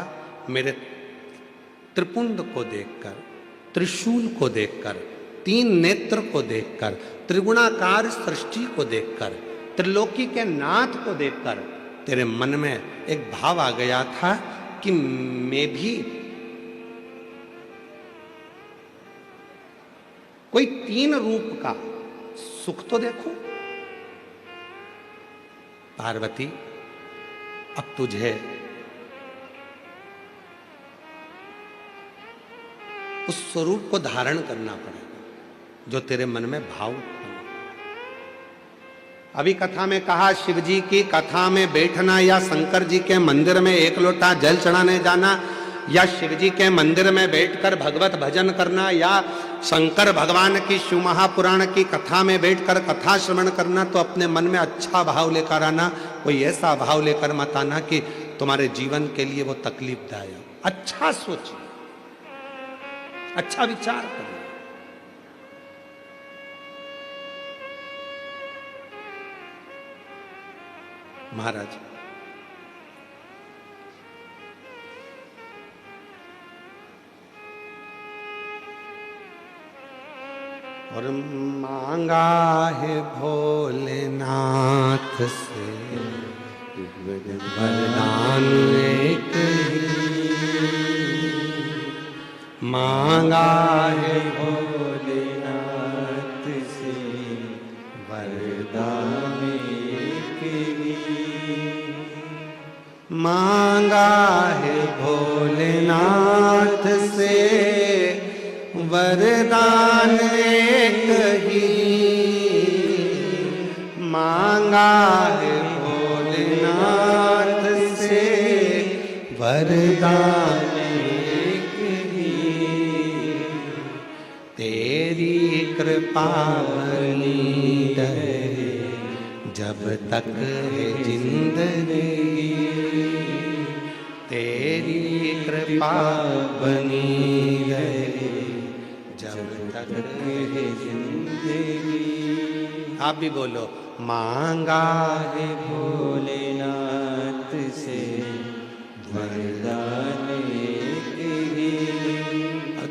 मेरे त्रिपुंड को देखकर, त्रिशूल को देखकर, 3 नेत्र को देखकर, त्रिगुणाकार सृष्टि को देखकर, त्रिलोकी के नाथ को देखकर तेरे मन में एक भाव आ गया था कि मैं भी कोई 3 रूप का सुख तो देखूं। पार्वती अब तुझे उस स्वरूप को धारण करना पड़ेगा जो तेरे मन में भाव उत्पन्न। अभी कथा में कहा शिव जी की कथा में बैठना या शंकर जी के मंदिर में 1 लोटा जल चढ़ाने जाना या शिव जी के मंदिर में बैठकर भगवत भजन करना या शंकर भगवान की शिव महापुराण की कथा में बैठकर कथा श्रवण करना, तो अपने मन में अच्छा भाव लेकर आना। कोई ऐसा भाव लेकर मत आना कि तुम्हारे जीवन के लिए वो तकलीफदायक। अच्छा सोचिए, अच्छा विचार करिए। महाराज और मांगा है भोलेनाथ से वरदान एक ही, मांगा है भोलेनाथ से वरदान एक ही, मांगा है भोलेनाथ से वरदान एक ही, मांगा है भोलेनाथ से वरदान एक ही, तेरी कृपा बनी रहे जब तक है जिंदगी, तेरी कृपा बनी रहे जब तक है जिंदगी। आप भी बोलो, मांगा है भोलेनाथ से वरदान एक ही।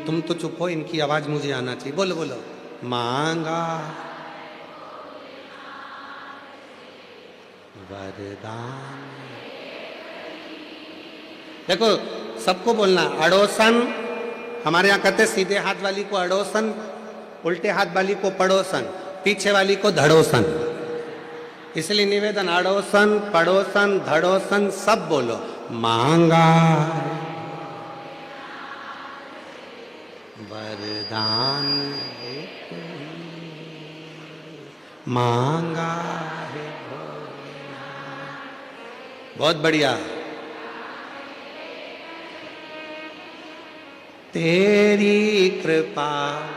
तुम तो चुप हो, इनकी आवाज मुझे आना चाहिए। बोलो बोलो, मांगा वरदान। देखो सबको बोलना, अड़ोसन। हमारे यहाँ कहते सीधे हाथ वाली को अड़ोसन, उल्टे हाथ वाली को पड़ोसन, पीछे वाली को धड़ोसन। इसलिए निवेदन, अड़ोसन, पड़ोसन, धड़ोसन सब बोलो। मांगा वरदान एक ही, मांगा है भोलेनाथ। बहुत बढ़िया। तेरी कृपा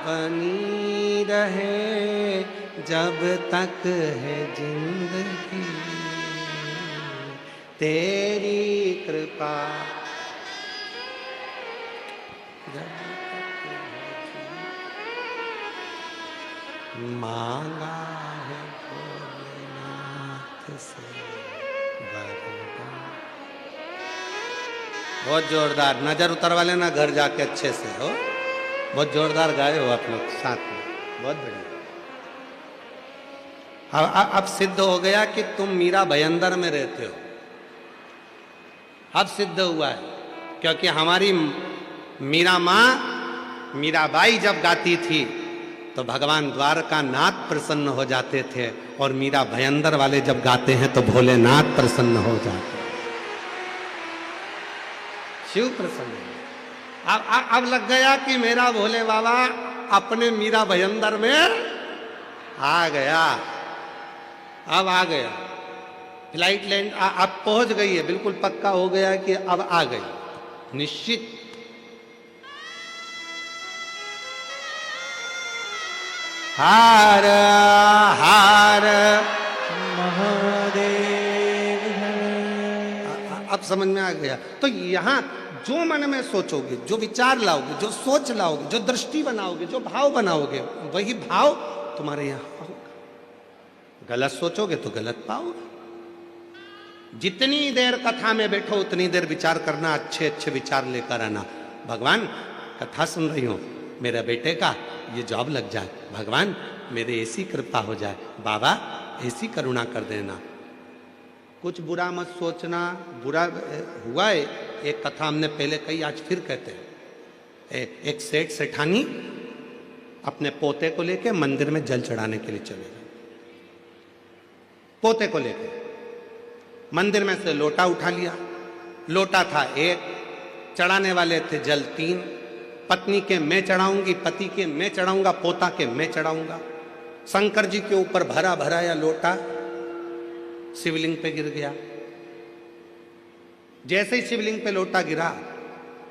बनी रहे जब तक है जिंदगी, तेरी कृपा जब तक है जिंदगी, मांगा है भोलेनाथ से वरदान। बहुत जोरदार, नजर उतरवा लेना घर जाके अच्छे से हो। बहुत जोरदार गाए हो आप लोग साथ में, बहुत बढ़िया। अब सिद्ध हो गया कि तुम मीरा भयंदर में रहते हो, अब सिद्ध हुआ है। क्योंकि हमारी मीरा माँ मीराबाई जब गाती थी तो भगवान द्वारका नाथ प्रसन्न हो जाते थे, और मीरा भयंदर वाले जब गाते हैं तो भोलेनाथ प्रसन्न हो जाते हैं, शिव प्रसन्न। अब लग गया कि मेरा भोले बाबा अपने मीरा भयंदर में आ गया, अब आ गया। फ्लाइट लैंड अब पहुंच गई है, बिल्कुल पक्का हो गया कि अब आ गई, निश्चित। हार हार महादेव। अब समझ में आ गया। तो यहां जो मन में सोचोगे, जो विचार लाओगे, जो सोच लाओगे, जो दृष्टि बनाओगे, जो भाव बनाओगे, वही भाव तुम्हारे यहां होगा। गलत सोचोगे तो गलत पाओगे। जितनी देर कथा में बैठो उतनी देर विचार करना, अच्छे अच्छे विचार लेकर आना। भगवान कथा सुन रही हूं, मेरे बेटे का ये जॉब लग जाए, भगवान मेरे ऐसी कृपा हो जाए, बाबा ऐसी करुणा कर देना। कुछ बुरा मत सोचना। बुरा हुआ है, एक कथा हमने पहले कही, आज फिर कहते हैं। एक सेठ सेठानी अपने पोते को लेके मंदिर में जल चढ़ाने के लिए चले गए। पोते को लेके मंदिर में से लोटा उठा लिया। लोटा था एक, चढ़ाने वाले थे जल 3। पत्नी के मैं चढ़ाऊंगी, पति के मैं चढ़ाऊंगा, पोता के मैं चढ़ाऊंगा। शंकर जी के ऊपर भरा भरा या लोटा शिवलिंग पे गिर गया। जैसे ही शिवलिंग पे लोटा गिरा,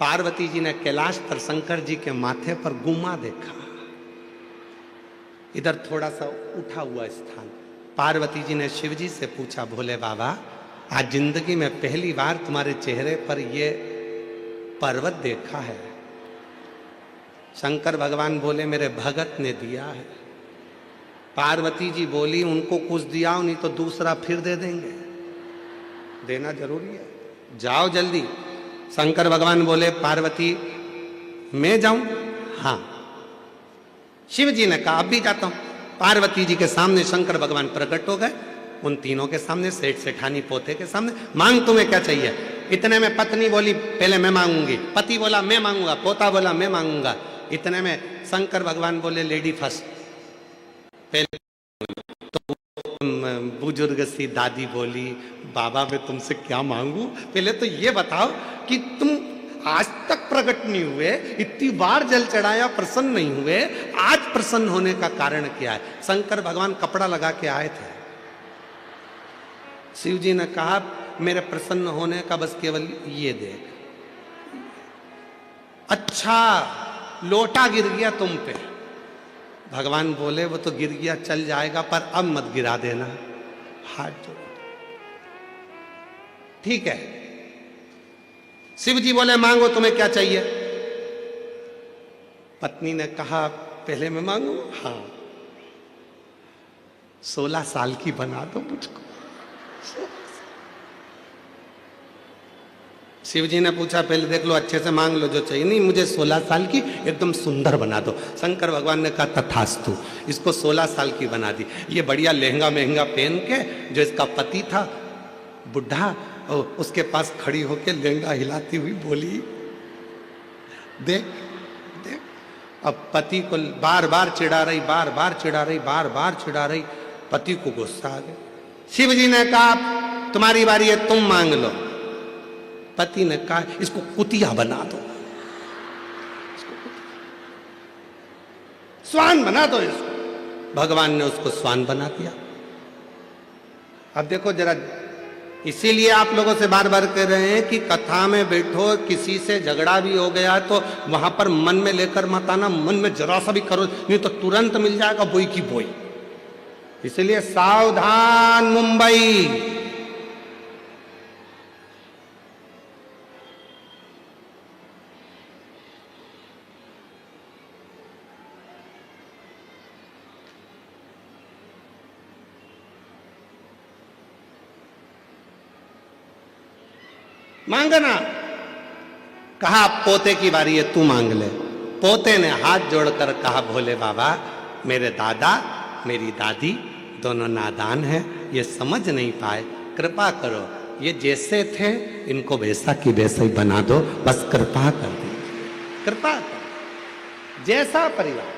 पार्वती जी ने कैलाश पर शंकर जी के माथे पर गुम्मा देखा, इधर थोड़ा सा उठा हुआ स्थान। पार्वती जी ने शिव जी से पूछा, भोले बाबा आज जिंदगी में पहली बार तुम्हारे चेहरे पर ये पर्वत देखा है। शंकर भगवान बोले, मेरे भगत ने दिया है। पार्वती जी बोली, उनको कुछ दिया हो, नहीं तो दूसरा फिर दे देंगे, देना जरूरी है, जाओ जल्दी। शंकर भगवान बोले, पार्वती मैं जाऊं? हाँ। शिव जी ने कहा, अब भी जाता हूं। पार्वती जी के सामने शंकर भगवान प्रकट हो गए, उन तीनों के सामने, सेठ सेठानी पोते के सामने। मांग तुम्हें क्या चाहिए? इतने में पत्नी बोली, पहले मैं मांगूंगी। पति बोला मैं मांगूंगा। पोता बोला मैं मांगूंगा। इतने में शंकर भगवान बोले, लेडी फर्स्ट। पहले तो बुजुर्ग सी दादी बोली, बाबा मैं तुमसे क्या मांगू? पहले तो ये बताओ कि तुम आज तक प्रकट नहीं हुए, इतनी बार जल चढ़ाया, प्रसन्न नहीं हुए, आज प्रसन्न होने का कारण क्या है? शंकर भगवान कपड़ा लगा के आए थे। शिव जी ने कहा, मेरे प्रसन्न होने का बस केवल ये देख। अच्छा, लोटा गिर गया तुम पे। भगवान बोले, वो तो गिर गया, चल जाएगा, पर अब मत गिरा देना। हाथ जोड़, ठीक है। शिव जी बोले, मांगो, तुम्हें क्या चाहिए? पत्नी ने कहा, पहले मैं मांगू? हाँ। 16 साल की बना दो मुझको। शिव जी ने पूछा, पहले देख लो, अच्छे से मांग लो जो चाहिए। नहीं, मुझे 16 साल की एकदम सुंदर बना दो। शंकर भगवान ने कहा, तथास्तु। इसको 16 साल की बना दी। ये बढ़िया लहंगा महंगा पहन के, जो इसका पति था बुढ़ा, उसके पास खड़ी होके लहंगा हिलाती हुई बोली, देख देख। अब पति को बार बार चिढ़ा रही, बार बार चिढ़ा रही, बार बार चिढ़ा रही। पति को गुस्सा आ गया। शिव जी ने कहा, तुम्हारी बारी है, तुम मांग लो। पति ने कहा, इसको कुतिया बना दो, स्वान बना दो इसको। भगवान ने उसको स्वान बना दिया। अब देखो जरा, इसीलिए आप लोगों से बार बार कह रहे हैं कि कथा में बैठो, किसी से झगड़ा भी हो गया तो वहां पर मन में लेकर मत आना, मन में जरा सा भी करो, नहीं तो तुरंत मिल जाएगा बोई की बोई। इसलिए सावधान मुंबई। मांगना, कहा पोते की बारी है, तू मांग ले। पोते ने हाथ जोड़कर कहा, भोले बाबा मेरे दादा मेरी दादी दोनों नादान हैं, ये समझ नहीं पाए, कृपा करो, ये जैसे थे इनको वैसा की वैसा ही बना दो, बस कृपा कर दीजिए, कृपा कर। जैसा परिवार,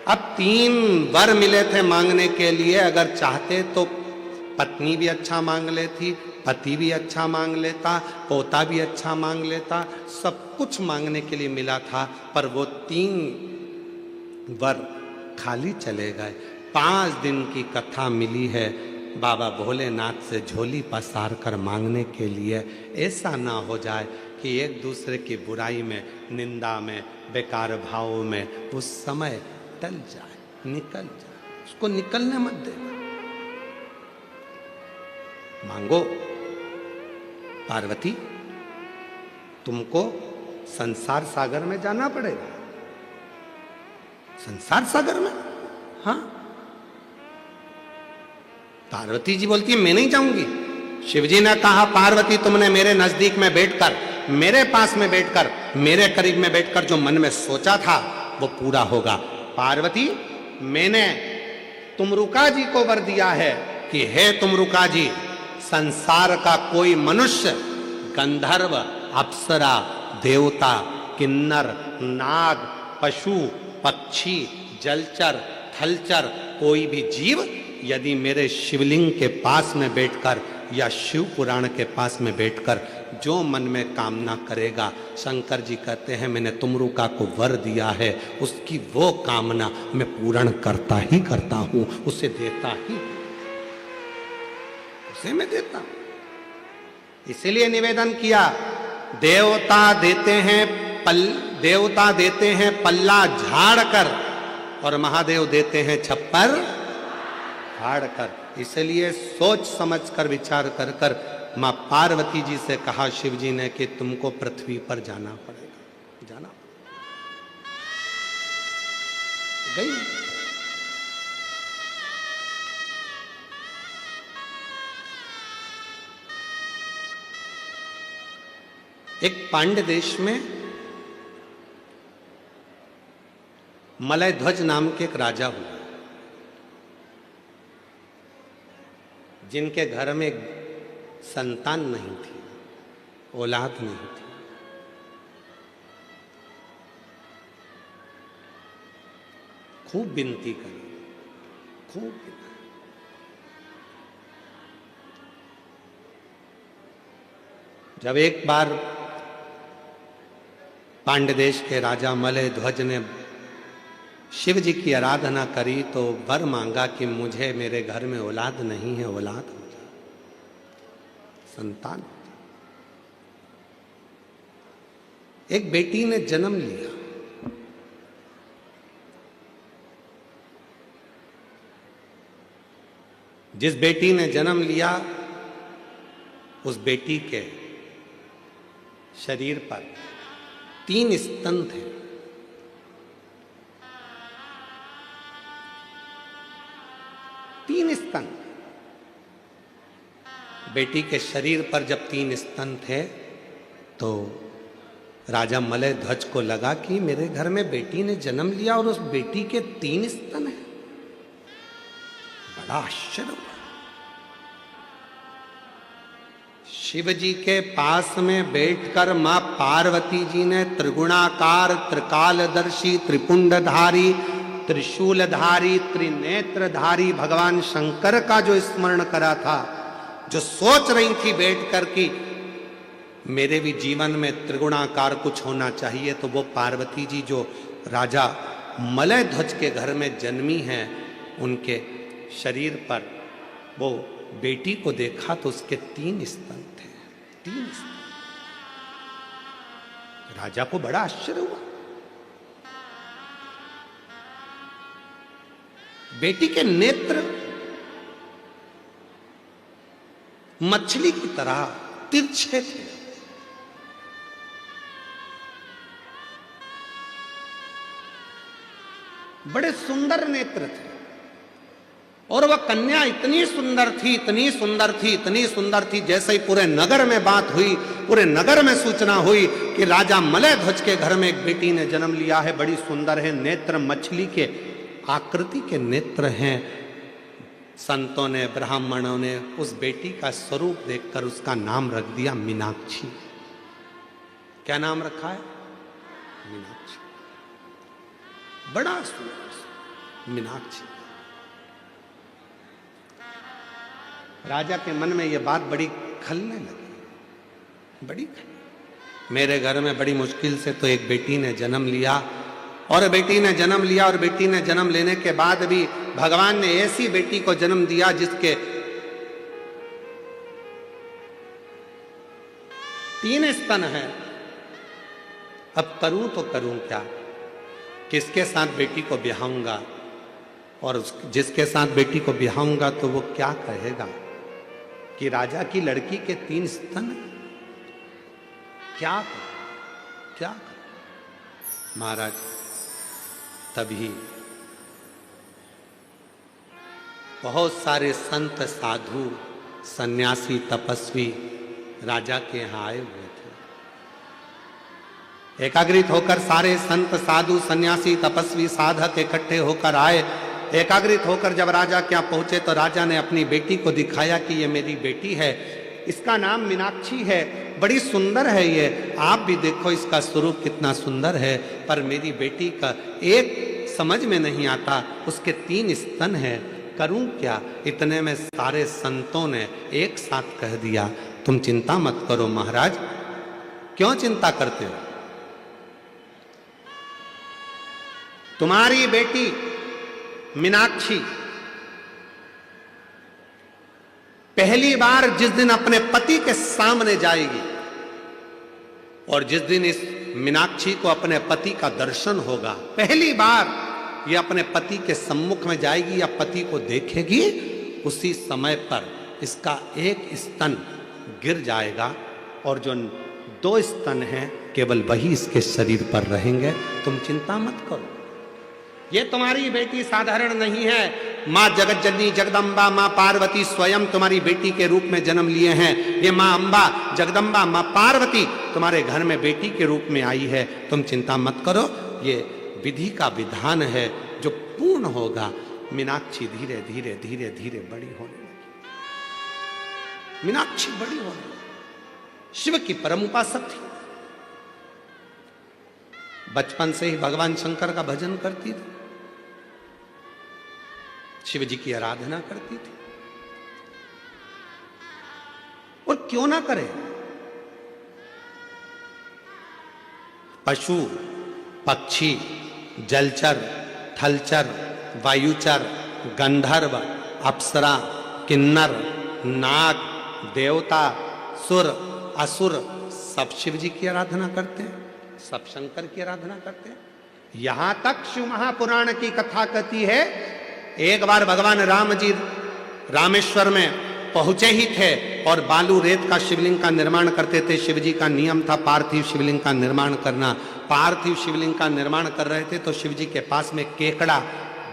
अब 3 वर मिले थे मांगने के लिए, अगर चाहते तो पत्नी भी अच्छा मांग लेती, पति भी अच्छा मांग लेता, पोता भी अच्छा मांग लेता, सब कुछ मांगने के लिए मिला था, पर वो 3 वर खाली चले गए। 5 दिन की कथा मिली है बाबा भोलेनाथ से झोली पसार कर मांगने के लिए। ऐसा ना हो जाए कि एक दूसरे की बुराई में, निंदा में, बेकार भावों में उस समय टल जाए, निकल जाए, उसको निकलने मत देना। मांगो, पार्वती तुमको संसार सागर में जाना पड़ेगा। संसार सागर में? हाँ। पार्वती जी बोलती है मैं नहीं जाऊंगी। शिवजी ने कहा, पार्वती तुमने मेरे नजदीक में बैठकर, मेरे पास में बैठकर, मेरे करीब में बैठकर जो मन में सोचा था वो पूरा होगा। पार्वती मैंने तुमरुका जी को वर दिया है कि हे तुमरुका जी, संसार का कोई मनुष्य, गंधर्व, अप्सरा, देवता, किन्नर, नाग, पशु, पक्षी, जलचर, थलचर, कोई भी जीव यदि मेरे शिवलिंग के पास में बैठकर या शिव पुराण के पास में बैठकर जो मन में कामना करेगा, शंकर जी कहते हैं मैंने तुमरुका को वर दिया है, उसकी वो कामना मैं पूर्ण करता ही करता हूं, उसे देता ही, उसे मैं देता हूं। इसीलिए निवेदन किया, देवता देते हैं पल्ला झाड़ कर और महादेव देते हैं छप्पर फाड़ कर। इसलिए सोच समझ कर, विचार कर कर मां पार्वती जी से कहा शिव जी ने कि तुमको पृथ्वी पर जाना पड़ेगा, जाना गई। एक पांड्य देश में मलय ध्वज नाम के एक राजा हुआ, जिनके घर में संतान नहीं थी, औलाद नहीं थी। खूब विनती करी, खूब विनती। जब एक बार पांड्य देश के राजा मलय ध्वज ने शिव जी की आराधना करी तो वर मांगा कि मुझे, मेरे घर में औलाद नहीं है, औलाद हो जाए, संतान। एक बेटी ने जन्म लिया। जिस बेटी ने जन्म लिया उस बेटी के शरीर पर 3 स्तन थे। तीन स्तन। बेटी के शरीर पर जब 3 स्तन थे तो राजा मलय ध्वज को लगा कि मेरे घर में बेटी ने जन्म लिया और उस बेटी के 3 स्तन हैं। बड़ा आश्चर्य हुआ। शिव जी के पास में बैठकर मां पार्वती जी ने त्रिगुणाकार, त्रिकालदर्शी, त्रिपुंडधारी, त्रिशूलधारी, त्रिनेत्रधारी भगवान शंकर का जो स्मरण करा था, जो सोच रही थी बैठकर कि मेरे भी जीवन में त्रिगुणाकार कुछ होना चाहिए, तो वो पार्वती जी जो राजा मलय ध्वज के घर में जन्मी हैं, उनके शरीर पर वो बेटी को देखा तो उसके 3 स्तन थे, 3 स्तन। राजा को बड़ा आश्चर्य हुआ। बेटी के नेत्र मछली की तरह तिरछे थे। बड़े सुंदर नेत्र थे और वह कन्या इतनी सुंदर थी, इतनी सुंदर थी, इतनी सुंदर थी, जैसे ही पूरे नगर में बात हुई, पूरे नगर में सूचना हुई कि राजा मलय ध्वज के घर में एक बेटी ने जन्म लिया है, बड़ी सुंदर है, नेत्र मछली के आकृति के नेत्र हैं। संतों ने, ब्राह्मणों ने उस बेटी का स्वरूप देखकर उसका नाम रख दिया मीनाक्षी। क्या नाम रखा है? मीनाक्षी। बड़ा सुंदर मीनाक्षी। राजा के मन में यह बात बड़ी खलने लगी, बड़ी खलने। मेरे घर में बड़ी मुश्किल से तो एक बेटी ने जन्म लिया, और बेटी ने जन्म लिया, और बेटी ने जन्म लेने के बाद भी भगवान ने ऐसी बेटी को जन्म दिया जिसके 3 स्तन है। अब करूं तो करूं क्या? किसके साथ बेटी को ब्याहूंगा? और जिसके साथ बेटी को ब्याहूंगा तो वो क्या कहेगा कि राजा की लड़की के 3 स्तन? क्या क्या महाराज, तभी बहुत सारे संत, साधु, सन्यासी, तपस्वी राजा के यहां आए हुए थे। एकाग्रित होकर सारे संत, साधु, सन्यासी, तपस्वी, साधक इकट्ठे होकर आए। एकाग्रित होकर जब राजा के यहाँ पहुंचे तो राजा ने अपनी बेटी को दिखाया कि ये मेरी बेटी है, इसका नाम मीनाक्षी है, बड़ी सुंदर है ये, आप भी देखो इसका स्वरूप कितना सुंदर है, पर मेरी बेटी का एक समझ में नहीं आता, उसके 3 स्तन हैं, करूं क्या? इतने में सारे संतों ने एक साथ कह दिया, तुम चिंता मत करो महाराज। क्यों चिंता करते हो? तुम्हारी बेटी मीनाक्षी पहली बार जिस दिन अपने पति के सामने जाएगी, और जिस दिन इस मीनाक्षी को अपने पति का दर्शन होगा, पहली बार ये अपने पति के सम्मुख में जाएगी या पति को देखेगी, उसी समय पर इसका एक स्तन गिर जाएगा, और जो 2 स्तन हैं केवल वही इसके शरीर पर रहेंगे। तुम चिंता मत करो, ये तुम्हारी बेटी साधारण नहीं है। माँ जगत जननी जगदम्बा, माँ पार्वती स्वयं तुम्हारी बेटी के रूप में जन्म लिए हैं। ये माँ अम्बा, जगदम्बा, माँ पार्वती तुम्हारे घर में बेटी के रूप में आई है। तुम चिंता मत करो, ये विधि का विधान है जो पूर्ण होगा। मीनाक्षी धीरे धीरे धीरे धीरे बड़ी होने लगी। मीनाक्षी बड़ी होने लगी। शिव की परम उपासक थी, बचपन से ही भगवान शंकर का भजन करती थी, शिव जी की आराधना करती थी। और क्यों ना करे? पशु, पक्षी, जलचर, थलचर, वायुचर, गंधर्व, अप्सरा, किन्नर, नाग, देवता, सुर, असुर सब शिव जी की आराधना करते हैं, सब शंकर की आराधना करते हैं। यहां तक शिव महापुराण की कथा कहती है, एक बार भगवान राम जी रामेश्वर में पहुंचे ही थे और बालू रेत का शिवलिंग का निर्माण करते थे। शिव जी का नियम था पार्थिव शिवलिंग का निर्माण करना। पार्थिव शिवलिंग का निर्माण कर रहे थे तो शिव जी के पास में केकड़ा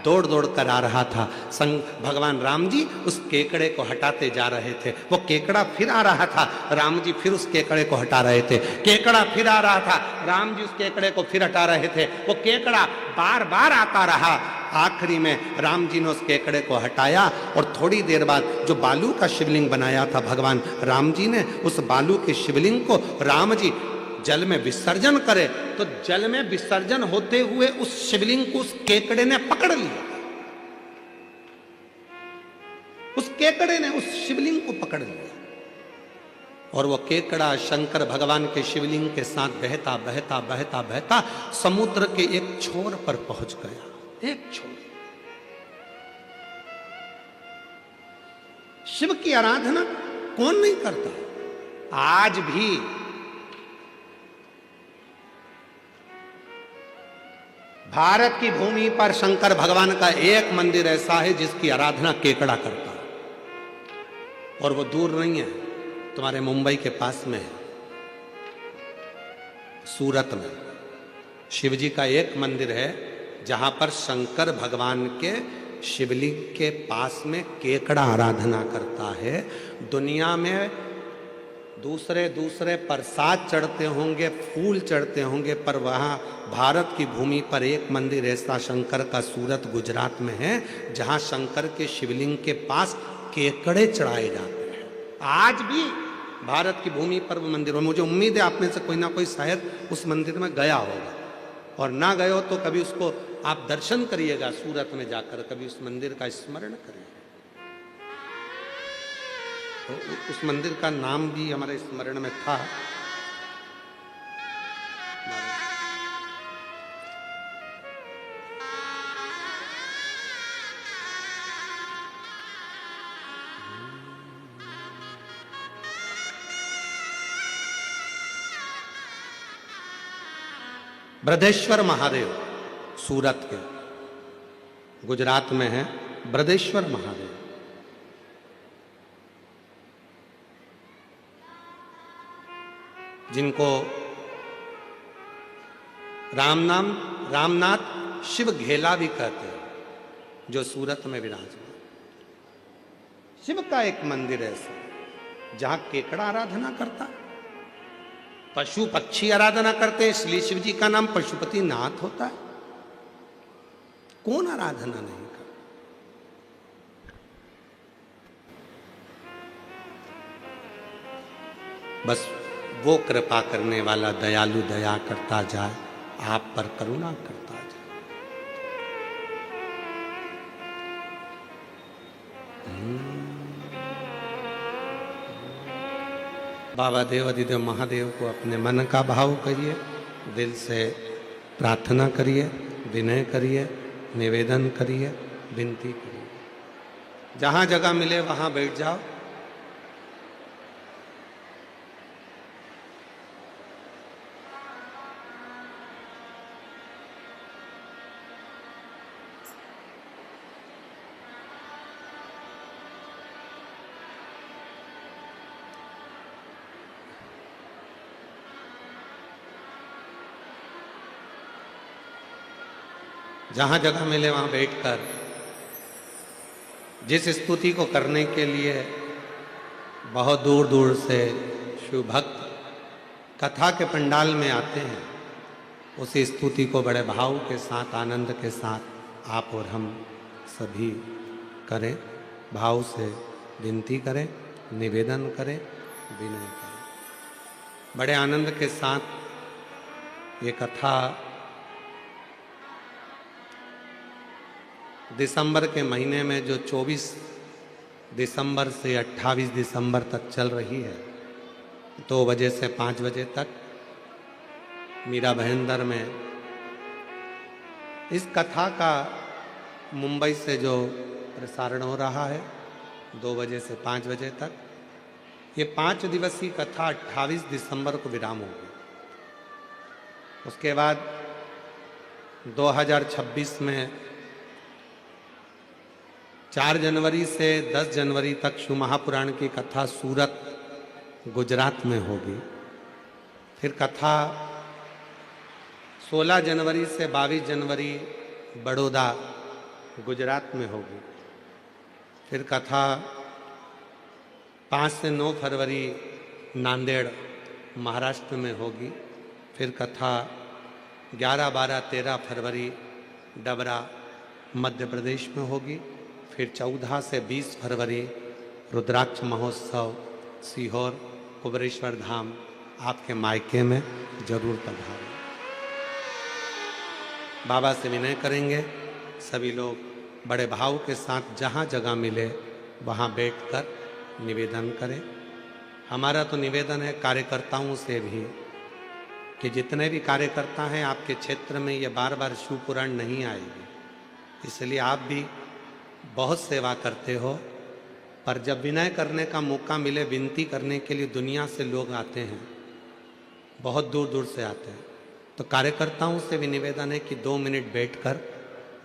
दौड़ दौड़ कर आ रहा था। भगवान राम जी उस केकड़े को हटाते जा रहे थे। वो केकड़ा फिर आ रहा था, राम जी फिर उस केकड़े को हटा रहे थे। केकड़ा फिर आ रहा था, राम जी उस केकड़े को फिर हटा रहे थे। वो केकड़ा बार बार आता रहा। आखिरी में राम जी ने उस केकड़े को हटाया और थोड़ी देर बाद जो बालू का शिवलिंग बनाया था भगवान राम जी ने, उस बालू के शिवलिंग को राम जी जल में विसर्जन करे तो जल में विसर्जन होते हुए उस शिवलिंग को उस केकड़े ने पकड़ लिया। उस केकड़े ने उस शिवलिंग को पकड़ लिया और वो केकड़ा शंकर भगवान के शिवलिंग के साथ बहता बहता बहता बहता समुद्र के एक छोर पर पहुंच गया। एक छोर। शिव की आराधना कौन नहीं करता। आज भी भारत की भूमि पर शंकर भगवान का एक मंदिर ऐसा है जिसकी आराधना केकड़ा करता है, और वो दूर नहीं है, तुम्हारे मुंबई के पास में है, सूरत में शिव जी का एक मंदिर है जहां पर शंकर भगवान के शिवलिंग के पास में केकड़ा आराधना करता है। दुनिया में दूसरे दूसरे प्रसाद चढ़ते होंगे, फूल चढ़ते होंगे, पर वहाँ भारत की भूमि पर एक मंदिर ऐसा शंकर का सूरत गुजरात में है जहाँ शंकर के शिवलिंग के पास केकड़े चढ़ाए जाते हैं। आज भी भारत की भूमि पर वो मंदिर हो। मुझे उम्मीद है आप में से कोई ना कोई शायद उस मंदिर में गया होगा, और ना गए हो तो कभी उसको आप दर्शन करिएगा, सूरत में जाकर कभी उस मंदिर का स्मरण करिएगा। तो उस मंदिर का नाम भी हमारे स्मरण में था। ब्रजेश्वर महादेव सूरत के, गुजरात में है ब्रजेश्वर महादेव। जिनको रामनाथ शिव घेला भी कहते हैं, जो सूरत में विराजमान। शिव का एक मंदिर ऐसा जहां केकड़ा आराधना करता, पशु पक्षी आराधना करते, इसलिए शिव जी का नाम पशुपति नाथ होता है। कौन आराधना नहीं करता। बस वो कृपा करने वाला दयालु दया करता जाए, आप पर करुणा करता जाए। बाबा देव अधिदेव महादेव को अपने मन का भाव करिए, दिल से प्रार्थना करिए, विनय करिए, निवेदन करिए, विनती करिए। जहां जगह मिले वहां बैठ जाओ। जहां जगह मिले वहां बैठकर जिस स्तुति को करने के लिए बहुत दूर दूर से शिव भक्त कथा के पंडाल में आते हैं, उसी स्तुति को बड़े भाव के साथ, आनंद के साथ आप और हम सभी करें, भाव से विनती करें, निवेदन करें, विनय करें। बड़े आनंद के साथ ये कथा दिसंबर के महीने में जो 24 दिसंबर से 28 दिसंबर तक चल रही है, 2 बजे से 5 बजे तक मीरा भयंदर में इस कथा का मुंबई से जो प्रसारण हो रहा है 2 बजे से 5 बजे तक, ये 5 दिवसीय कथा 28 दिसंबर को विराम होगी। उसके बाद 2026 में 4 जनवरी से 10 जनवरी तक शिव महापुराण की कथा सूरत गुजरात में होगी। फिर कथा 16 जनवरी से 22 जनवरी बड़ौदा गुजरात में होगी। फिर कथा 5 से 9 फरवरी नांदेड़ महाराष्ट्र में होगी। फिर कथा 11, 12, 13 फरवरी डबरा मध्य प्रदेश में होगी। फिर 14 से 20 फरवरी रुद्राक्ष महोत्सव सीहोर कुबरेश्वर धाम, आपके मायके में जरूर पधारें। बाबा से विनय करेंगे सभी लोग बड़े भाव के साथ, जहाँ जगह मिले वहाँ बैठकर निवेदन करें। हमारा तो निवेदन है कार्यकर्ताओं से भी कि जितने भी कार्यकर्ता हैं आपके क्षेत्र में, ये बार बार शिव पुराण नहीं आएगी, इसलिए आप भी बहुत सेवा करते हो, पर जब विनय करने का मौका मिले, विनती करने के लिए दुनिया से लोग आते हैं, बहुत दूर दूर से आते हैं, तो कार्यकर्ताओं से भी निवेदन है कि 2 मिनट बैठकर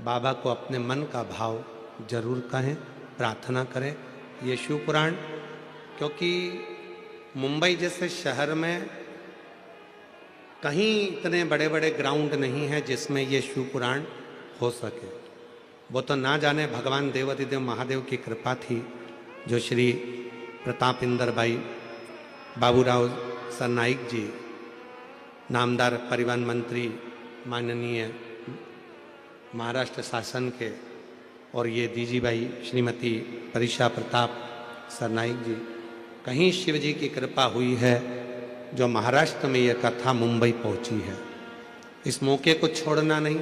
बाबा को अपने मन का भाव जरूर कहें, प्रार्थना करें। ये शिव पुराण, क्योंकि मुंबई जैसे शहर में कहीं इतने बड़े बड़े ग्राउंड नहीं है जिसमें ये शिव पुराण हो सके। वो तो ना जाने भगवान देवाधिदेव महादेव की कृपा थी, जो श्री प्रताप इंदर भाई बाबूराव सरनाइक जी, नामदार परिवहन मंत्री माननीय महाराष्ट्र शासन के, और ये दीजी भाई श्रीमती परिशा प्रताप सरनाइक जी, कहीं शिव जी की कृपा हुई है जो महाराष्ट्र में यह कथा मुंबई पहुंची है। इस मौके को छोड़ना नहीं।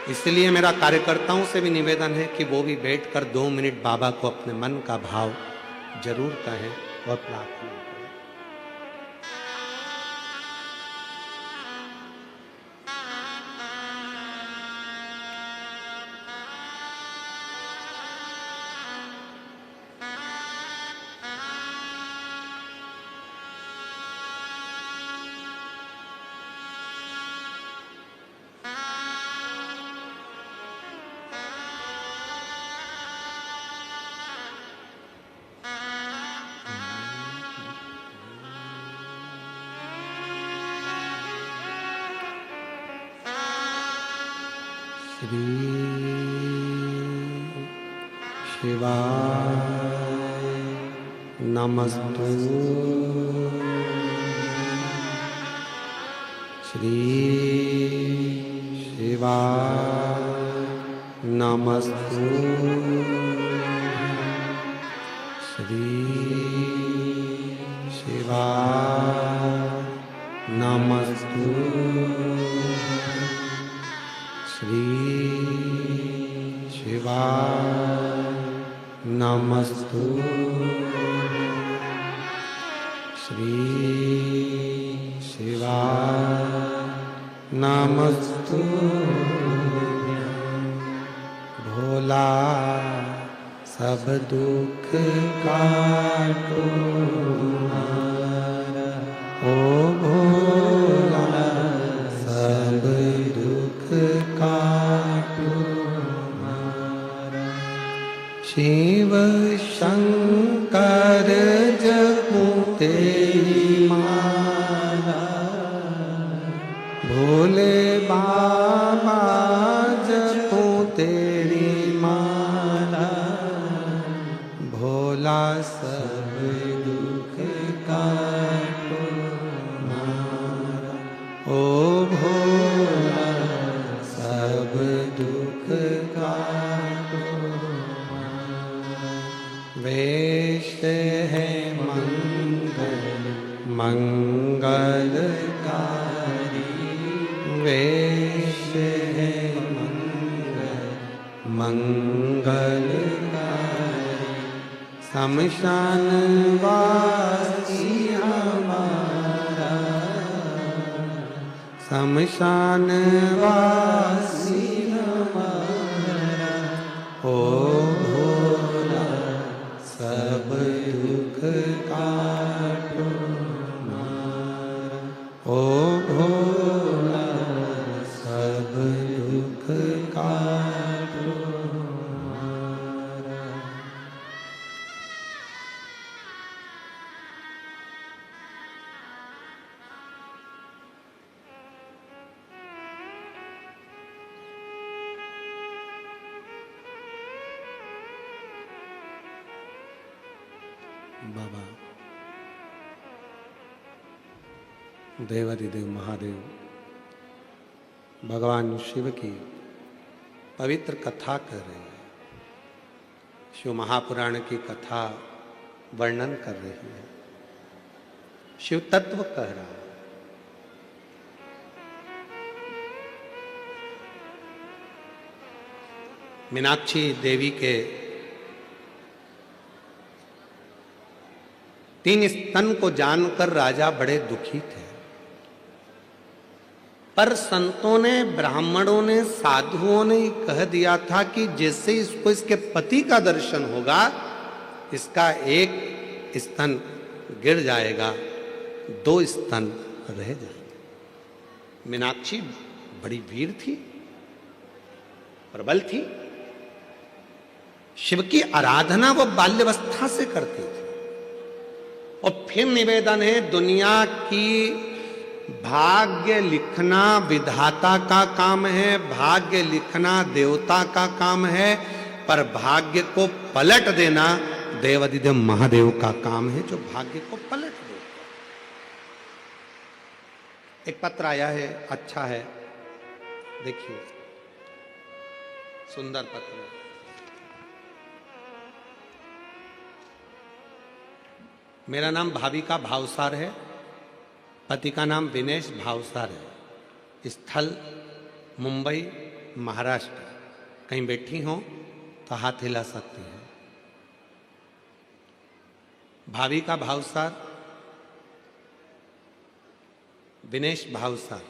इसलिए मेरा कार्यकर्ताओं से भी निवेदन है कि वो भी बैठकर 2 मिनट बाबा को अपने मन का भाव जरूर कहें और प्रार्थना करें। श्री शिवाय नमस्तु। श्री शिवाय नमस्तु। श्री शिवाय नमस्तु। श्री शिवाय नमस्तु। श्री शिवाय नमस्तु। भोला सब दुख काटो हमारा, ओ भोला सब दुख काटो हमारा। शिव शंकर जपो तेरी माला, भोले बाबा जपो तेरी माला। भोला सब दुख काटो हमारा, ओ भोला सब दुख काटो हमारा। वेश है मंगल मंगलकारी, वेश है मंगल मंगलकारी। शमशान वासी हमारा, शमशान वासी हमारा। ओ भोला सब दुख काटो हमारा, ओ भोला सब दुख काटो हमारा। बाबा देवाधिदेव महादेव भगवान शिव की पवित्र कथा कर रहे हैं, शिव महापुराण की कथा वर्णन कर रही है, शिव तत्व कह रहा है। मीनाक्षी देवी के 3 स्तन को जानकर राजा बड़े दुखी थे। पर संतों ने, ब्राह्मणों ने, साधुओं ने कह दिया था कि जैसे इसको इसके पति का दर्शन होगा, इसका एक स्तन गिर जाएगा, 2 स्तन रह जाएंगे। मीनाक्षी बड़ी वीर थी, प्रबल थी। शिव की आराधना वो बाल्यावस्था से करती थी। और फिर निवेदन है, दुनिया की भाग्य लिखना विधाता का काम है, भाग्य लिखना देवता का काम है, पर भाग्य को पलट देना देवाधिदेव महादेव का काम है, जो भाग्य को पलट दे। एक पत्र आया है, अच्छा है, देखिए, सुंदर पत्र है। मेरा नाम भाविका भावसार है, पति का नाम विनेश भावसार है, स्थल मुंबई महाराष्ट्र। कहीं बैठी हो तो हाथ हिला सकती हैं। भाविका भावसार, विनेश भावसार,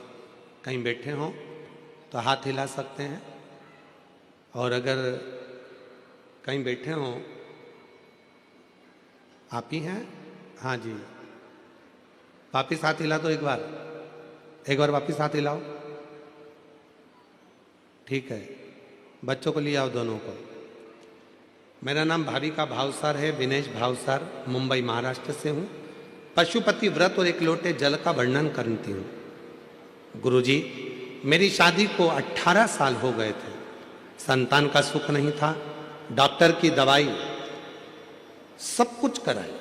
कहीं बैठे हो तो हाथ हिला सकते हैं। और अगर कहीं बैठे हो, आप ही हैं? हाँ जी, वापिस हाथ हिला दो एक बार वापिस हाथ हिलाओ। ठीक है, बच्चों को ले आओ, दोनों को। मेरा नाम भाविका भावसार है, विनेश भावसार, मुंबई महाराष्ट्र से हूँ। पशुपति व्रत और 1 लोटे जल का वर्णन करती हूँ। गुरुजी, मेरी शादी को 18 साल हो गए थे, संतान का सुख नहीं था, डॉक्टर की दवाई सब कुछ कराई,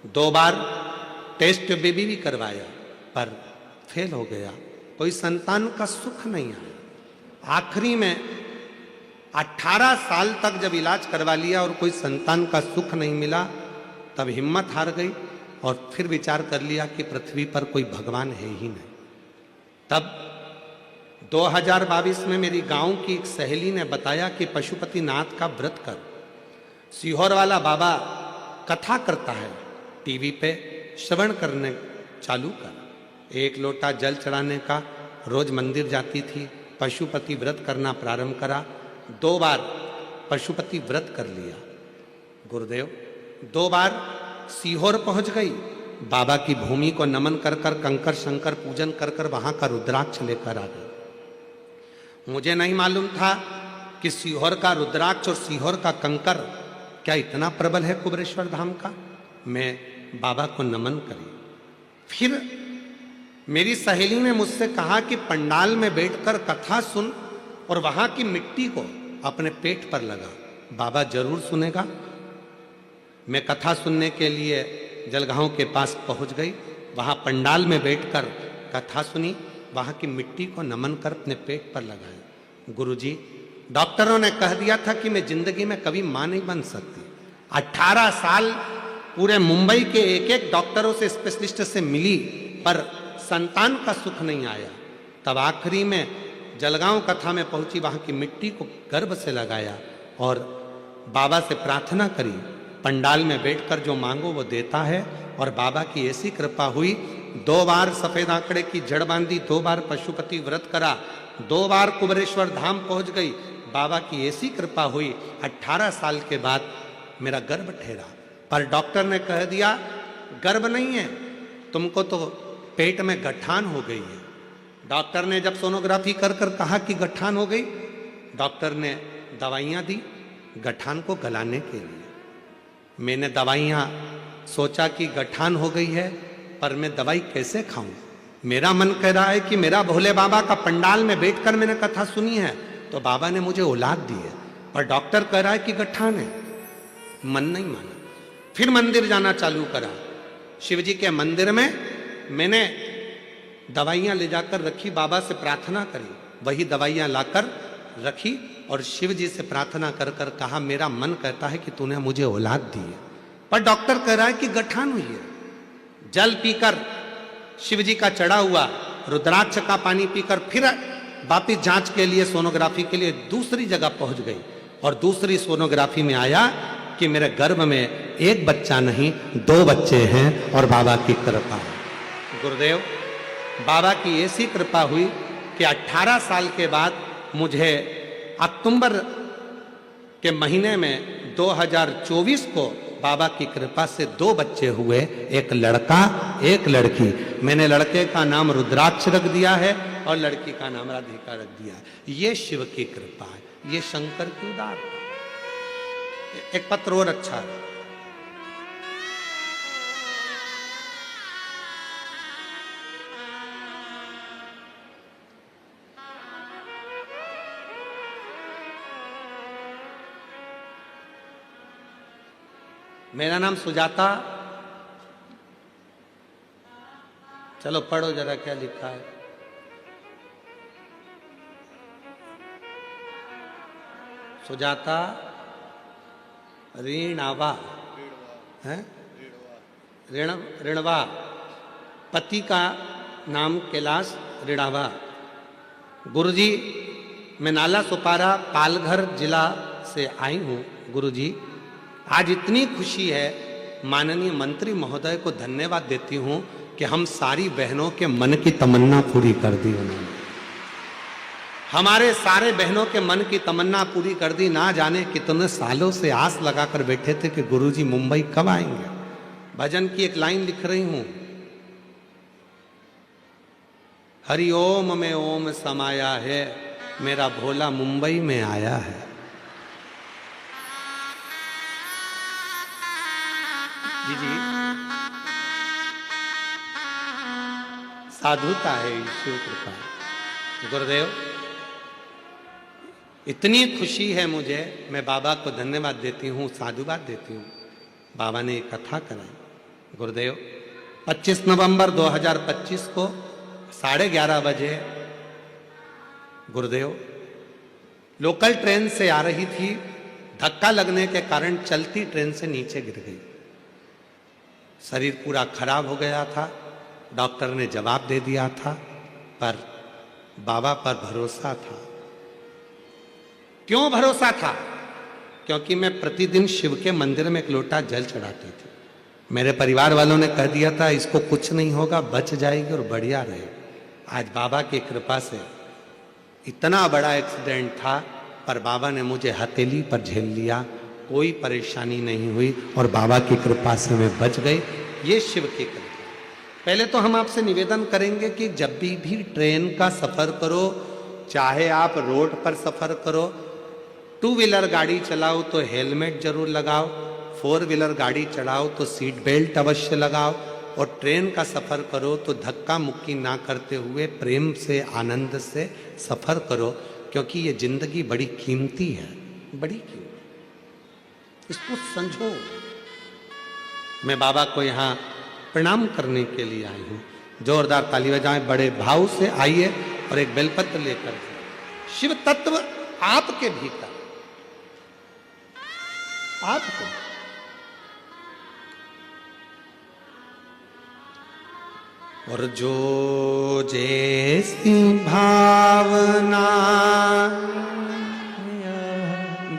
2 बार टेस्ट बेबी भी करवाया, पर फेल हो गया, कोई संतान का सुख नहीं आया। आखिरी में 18 साल तक जब इलाज करवा लिया और कोई संतान का सुख नहीं मिला, तब हिम्मत हार गई और फिर विचार कर लिया कि पृथ्वी पर कोई भगवान है ही नहीं। तब 2022 में मेरी गांव की एक सहेली ने बताया कि पशुपति नाथ का व्रत कर, सीहोर वाला बाबा कथा करता है, टीवी पे श्रवण करने चालू कर। 1 लोटा जल चढ़ाने का, रोज मंदिर जाती थी, पशुपति व्रत करना प्रारंभ करा, 2 बार पशुपति व्रत कर लिया। गुरुदेव 2 बार सीहोर पहुंच गई, बाबा की भूमि को नमन कर कर, कंकर शंकर पूजन कर कर वहां का रुद्राक्ष लेकर आ गई। मुझे नहीं मालूम था कि सीहोर का रुद्राक्ष और सीहोर का कंकर क्या इतना प्रबल है कुबेरेश्वर धाम का। मैं बाबा को नमन करी। फिर मेरी सहेली ने मुझसे कहा कि पंडाल में बैठकर कथा सुन और वहां की मिट्टी को अपने पेट पर लगा, बाबा जरूर सुनेगा। मैं कथा सुनने के लिए जलगांव के पास पहुंच गई, वहां पंडाल में बैठकर कथा सुनी, वहां की मिट्टी को नमन कर अपने पेट पर लगाया। गुरुजी, डॉक्टरों ने कह दिया था कि मैं जिंदगी में कभी मां नहीं बन सकती। 18 साल पूरे मुंबई के एक डॉक्टरों से, स्पेशलिस्ट से मिली, पर संतान का सुख नहीं आया। तब आखिरी में जलगांव कथा में पहुंची, वहां की मिट्टी को गर्भ से लगाया और बाबा से प्रार्थना करी, पंडाल में बैठकर जो मांगो वो देता है। और बाबा की ऐसी कृपा हुई, 2 बार सफेद आंकड़े की जड़ बांधी, 2 बार पशुपति व्रत करा, 2 बार कुबेरेश्वर धाम पहुंच गई। बाबा की ऐसी कृपा हुई, 18 साल के बाद मेरा गर्भ ठहरा। पर डॉक्टर ने कह दिया गर्भ नहीं है, तुमको तो पेट में गठान हो गई है। डॉक्टर ने जब सोनोग्राफी कर कर कहा कि गठान हो गई, डॉक्टर ने दवाइयाँ दी गठान को गलाने के लिए। मैंने दवाइयाँ सोचा कि गठान हो गई है, पर मैं दवाई कैसे खाऊं। मेरा मन कह रहा है कि मेरा भोले बाबा का पंडाल में बैठकर मैंने कथा सुनी है तो बाबा ने मुझे औलाद दी है, पर डॉक्टर कह रहा है कि गठान है। मन नहीं माना, फिर मंदिर जाना चालू करा। शिव जी के मंदिर में मैंने दवाइयाँ ले जाकर रखी, बाबा से प्रार्थना करी, वही दवाइयाँ लाकर रखी और शिव जी से प्रार्थना कर कर कहा मेरा मन कहता है कि तूने मुझे औलाद दी है, पर डॉक्टर कह रहा है कि गठान हुई है। जल पीकर शिव जी का चढ़ा हुआ रुद्राक्ष का पानी पीकर फिर वापिस जांच के लिए, सोनोग्राफी के लिए दूसरी जगह पहुंच गई और दूसरी सोनोग्राफी में आया कि मेरे गर्भ में 1 बच्चा नहीं 2 बच्चे हैं और बाबा की कृपा है। गुरुदेव बाबा की ऐसी कृपा हुई कि 18 साल के बाद मुझे अक्टूबर के महीने में 2024 को बाबा की कृपा से 2 बच्चे हुए, एक लड़का एक लड़की। मैंने लड़के का नाम रुद्राक्ष रख दिया है और लड़की का नाम राधिका रख दिया है। ये शिव की कृपा है, ये शंकर की उदारता। एक पत्र और अच्छा है। मेरा नाम सुजाता। चलो पढ़ो जरा क्या लिखा है। सुजाता ऋणावा है, ऋणवा। पति का नाम कैलाश ऋणावा। गुरुजी मैं नाला सुपारा पालघर जिला से आई हूँ। गुरुजी आज इतनी खुशी है, माननीय मंत्री महोदय को धन्यवाद देती हूं कि हम सारी बहनों के मन की तमन्ना पूरी कर दी उन्होंने। हमारे सारे बहनों के मन की तमन्ना पूरी कर दी। ना जाने कितने सालों से आस लगाकर बैठे थे कि गुरुजी मुंबई कब आएंगे। भजन की एक लाइन लिख रही हूं, हरि ओम में ओम समाया है, मेरा भोला मुंबई में आया है। जी साधुता है ईश्वर कृपा। गुरुदेव इतनी खुशी है मुझे, मैं बाबा को धन्यवाद देती हूँ, साधुवाद देती हूँ। बाबा ने एक कथा कराई। गुरुदेव 25 नवंबर 2025 को 11:30 बजे गुरुदेव लोकल ट्रेन से आ रही थी, धक्का लगने के कारण चलती ट्रेन से नीचे गिर गई। शरीर पूरा खराब हो गया था। डॉक्टर ने जवाब दे दिया था, पर बाबा पर भरोसा था। क्यों भरोसा था? क्योंकि मैं प्रतिदिन शिव के मंदिर में एक लोटा जल चढ़ाती थी। मेरे परिवार वालों ने कह दिया था इसको कुछ नहीं होगा, बच जाएगी और बढ़िया रहेगी। आज बाबा की कृपा से इतना बड़ा एक्सीडेंट था, पर बाबा ने मुझे हथेली पर झेल लिया, कोई परेशानी नहीं हुई और बाबा की कृपा से मैं बच गई। ये शिव की कृपा। पहले तो हम आपसे निवेदन करेंगे कि जब भी ट्रेन का सफर करो, चाहे आप रोड पर सफर करो, 2 व्हीलर गाड़ी चलाओ तो हेलमेट जरूर लगाओ, 4 व्हीलर गाड़ी चलाओ तो सीट बेल्ट अवश्य लगाओ, और ट्रेन का सफर करो तो धक्का मुक्की ना करते हुए प्रेम से आनंद से सफर करो, क्योंकि ये जिंदगी बड़ी कीमती है, बड़ी कीमती। इसको समझो। मैं बाबा को यहाँ प्रणाम करने के लिए आई हूँ। जोरदार ताली बजाएं, बड़े भाव से आइए और एक बेलपत्र लेकर। शिव तत्व आपके भीतर, आपको और जो जैसी भावना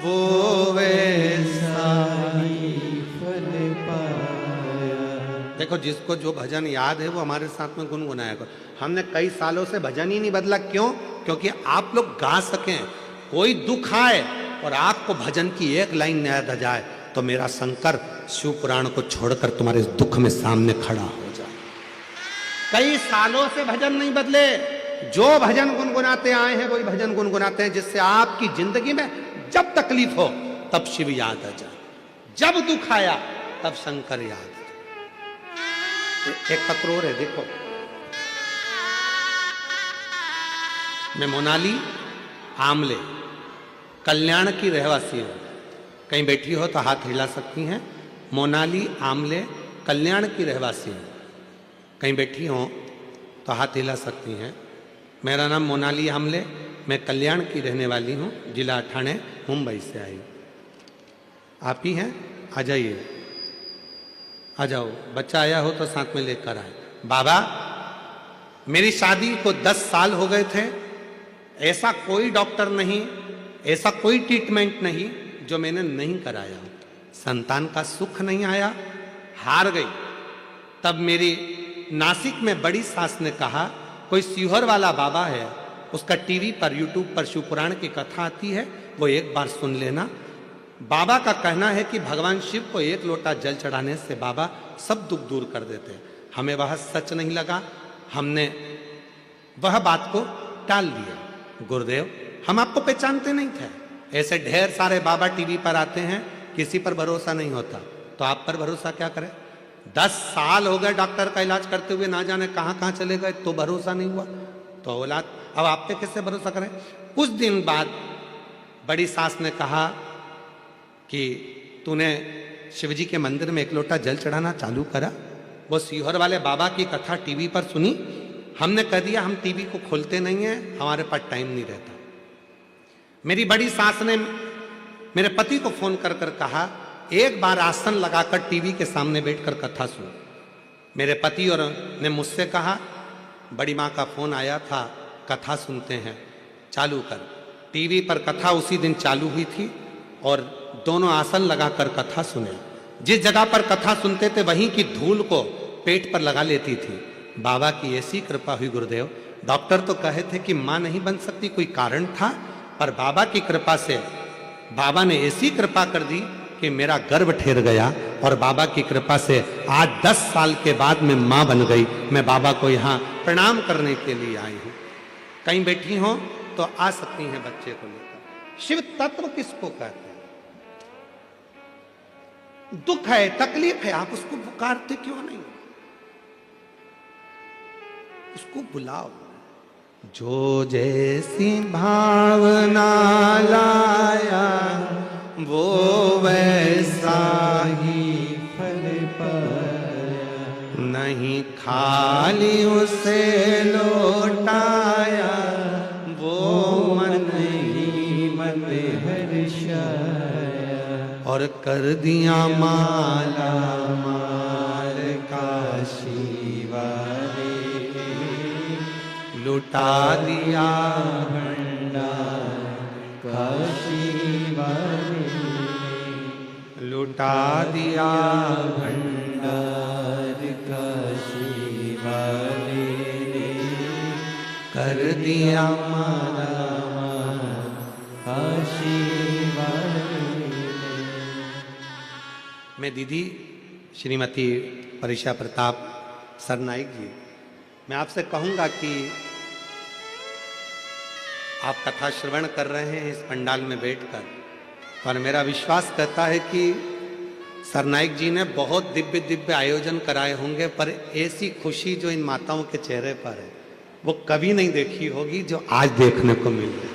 वो वैसा ही फल पाया। देखो जिसको जो भजन याद है वो हमारे साथ में गुनगुनाया करो। हमने कई सालों से भजन ही नहीं बदला। क्यों? क्योंकि आप लोग गा सकें। कोई दुख आए और आपको भजन की एक लाइन याद आ जाए तो मेरा शंकर शिव पुराण को छोड़कर तुम्हारे इस दुख में सामने खड़ा हो जाए। कई सालों से भजन नहीं बदले। जो भजन गुनगुनाते आए हैं वही भजन गुनगुनाते हैं, जिससे आपकी जिंदगी में जब तकलीफ हो तब शिव याद आ जाए, जब दुख आया तब शंकर याद आ जाए। एक पत्र और है, देखो। मैं मोनाली आमले कल्याण की रहवासी हूं। कहीं बैठी हो तो हाथ हिला सकती हैं। मोनाली आमले कल्याण की रहवासी हूं। कहीं बैठी हो तो हाथ हिला सकती हैं। मेरा नाम मोनाली आमले, मैं कल्याण की रहने वाली हूँ, जिला ठाणे, मुंबई से आई हूँ। आप ही हैं? आ जाइए, आ जाओ। बच्चा आया हो तो साथ में लेकर आए। बाबा मेरी शादी को 10 साल हो गए थे। ऐसा कोई डॉक्टर नहीं, ऐसा कोई ट्रीटमेंट नहीं जो मैंने नहीं कराया। संतान का सुख नहीं आया, हार गई। तब मेरी नासिक में बड़ी सास ने कहा कोई सीहोर वाला बाबा है, उसका टीवी पर यूट्यूब पर शिवपुराण की कथा आती है, वो एक बार सुन लेना। बाबा का कहना है कि भगवान शिव को एक लोटा जल चढ़ाने से बाबा सब दुख दूर कर देते हैं। हमें वह सच नहीं लगा, हमने वह बात को टाल दिया। गुरुदेव, हम आपको पहचानते नहीं थे, ऐसे ढेर सारे बाबा टीवी पर आते हैं, किसी पर भरोसा नहीं होता, तो आप पर भरोसा क्या करें? 10 साल हो गए डॉक्टर का इलाज करते हुए, ना जाने कहां कहां चले गए, तो भरोसा नहीं हुआ। तो औलाद, अब आप पे किससे भरोसा करें? कुछ दिन बाद बड़ी सास ने कहा कि तूने शिवजी के मंदिर में एक लोटा जल चढ़ाना चालू करा। वो सीहोर वाले बाबा की कथा टीवी पर सुनी, हमने कह दिया हम टीवी को खोलते नहीं है, हमारे पास टाइम नहीं रहता। मेरी बड़ी सास ने मेरे पति को फोन कर कर कहा एक बार आसन लगाकर टीवी के सामने बैठकर कथा सुन। मेरे पति और ने मुझसे कहा बड़ी माँ का फोन आया था, कथा सुनते हैं, चालू कर। टीवी पर कथा उसी दिन चालू हुई थी और दोनों आसन लगाकर कथा सुने। जिस जगह पर कथा सुनते थे वहीं की धूल को पेट पर लगा लेती थी। बाबा की ऐसी कृपा हुई गुरुदेव, डॉक्टर तो कहे थे कि मां नहीं बन सकती, कोई कारण था, पर बाबा की कृपा से बाबा ने ऐसी कृपा कर दी कि मेरा गर्भ ठहर गया और बाबा की कृपा से आज 10 साल के बाद मैं मां बन गई। मैं बाबा को यहाँ प्रणाम करने के लिए आई हूँ। कहीं बैठी हो तो आ सकती हैं बच्चे को लेकर। शिव तत्व किसको कहते हैं? दुख है, तकलीफ है, आप उसको पुकारते क्यों नहीं? उसको बुलाओ। जो जैसी भावना लाया वो वैसा ही फल पाया, नहीं खाली उसे लौटाया वो मन ही मन हर्षाया, और कर दिया माला माल काशी वाले, लुटा दिया भंडार काशी वाले, लुटा दिया भंडार काशी वाले, कर दिया माला काशी वाले। मैं दीदी श्रीमती परीक्षा प्रताप सरनाइक जी, मैं आपसे कहूंगा कि आप कथा श्रवण कर रहे हैं इस पंडाल में बैठकर, पर मेरा विश्वास कहता है कि सरनाइक जी ने बहुत दिव्य दिव्य आयोजन कराए होंगे, पर ऐसी खुशी जो इन माताओं के चेहरे पर है वो कभी नहीं देखी होगी जो आज देखने को मिल रही।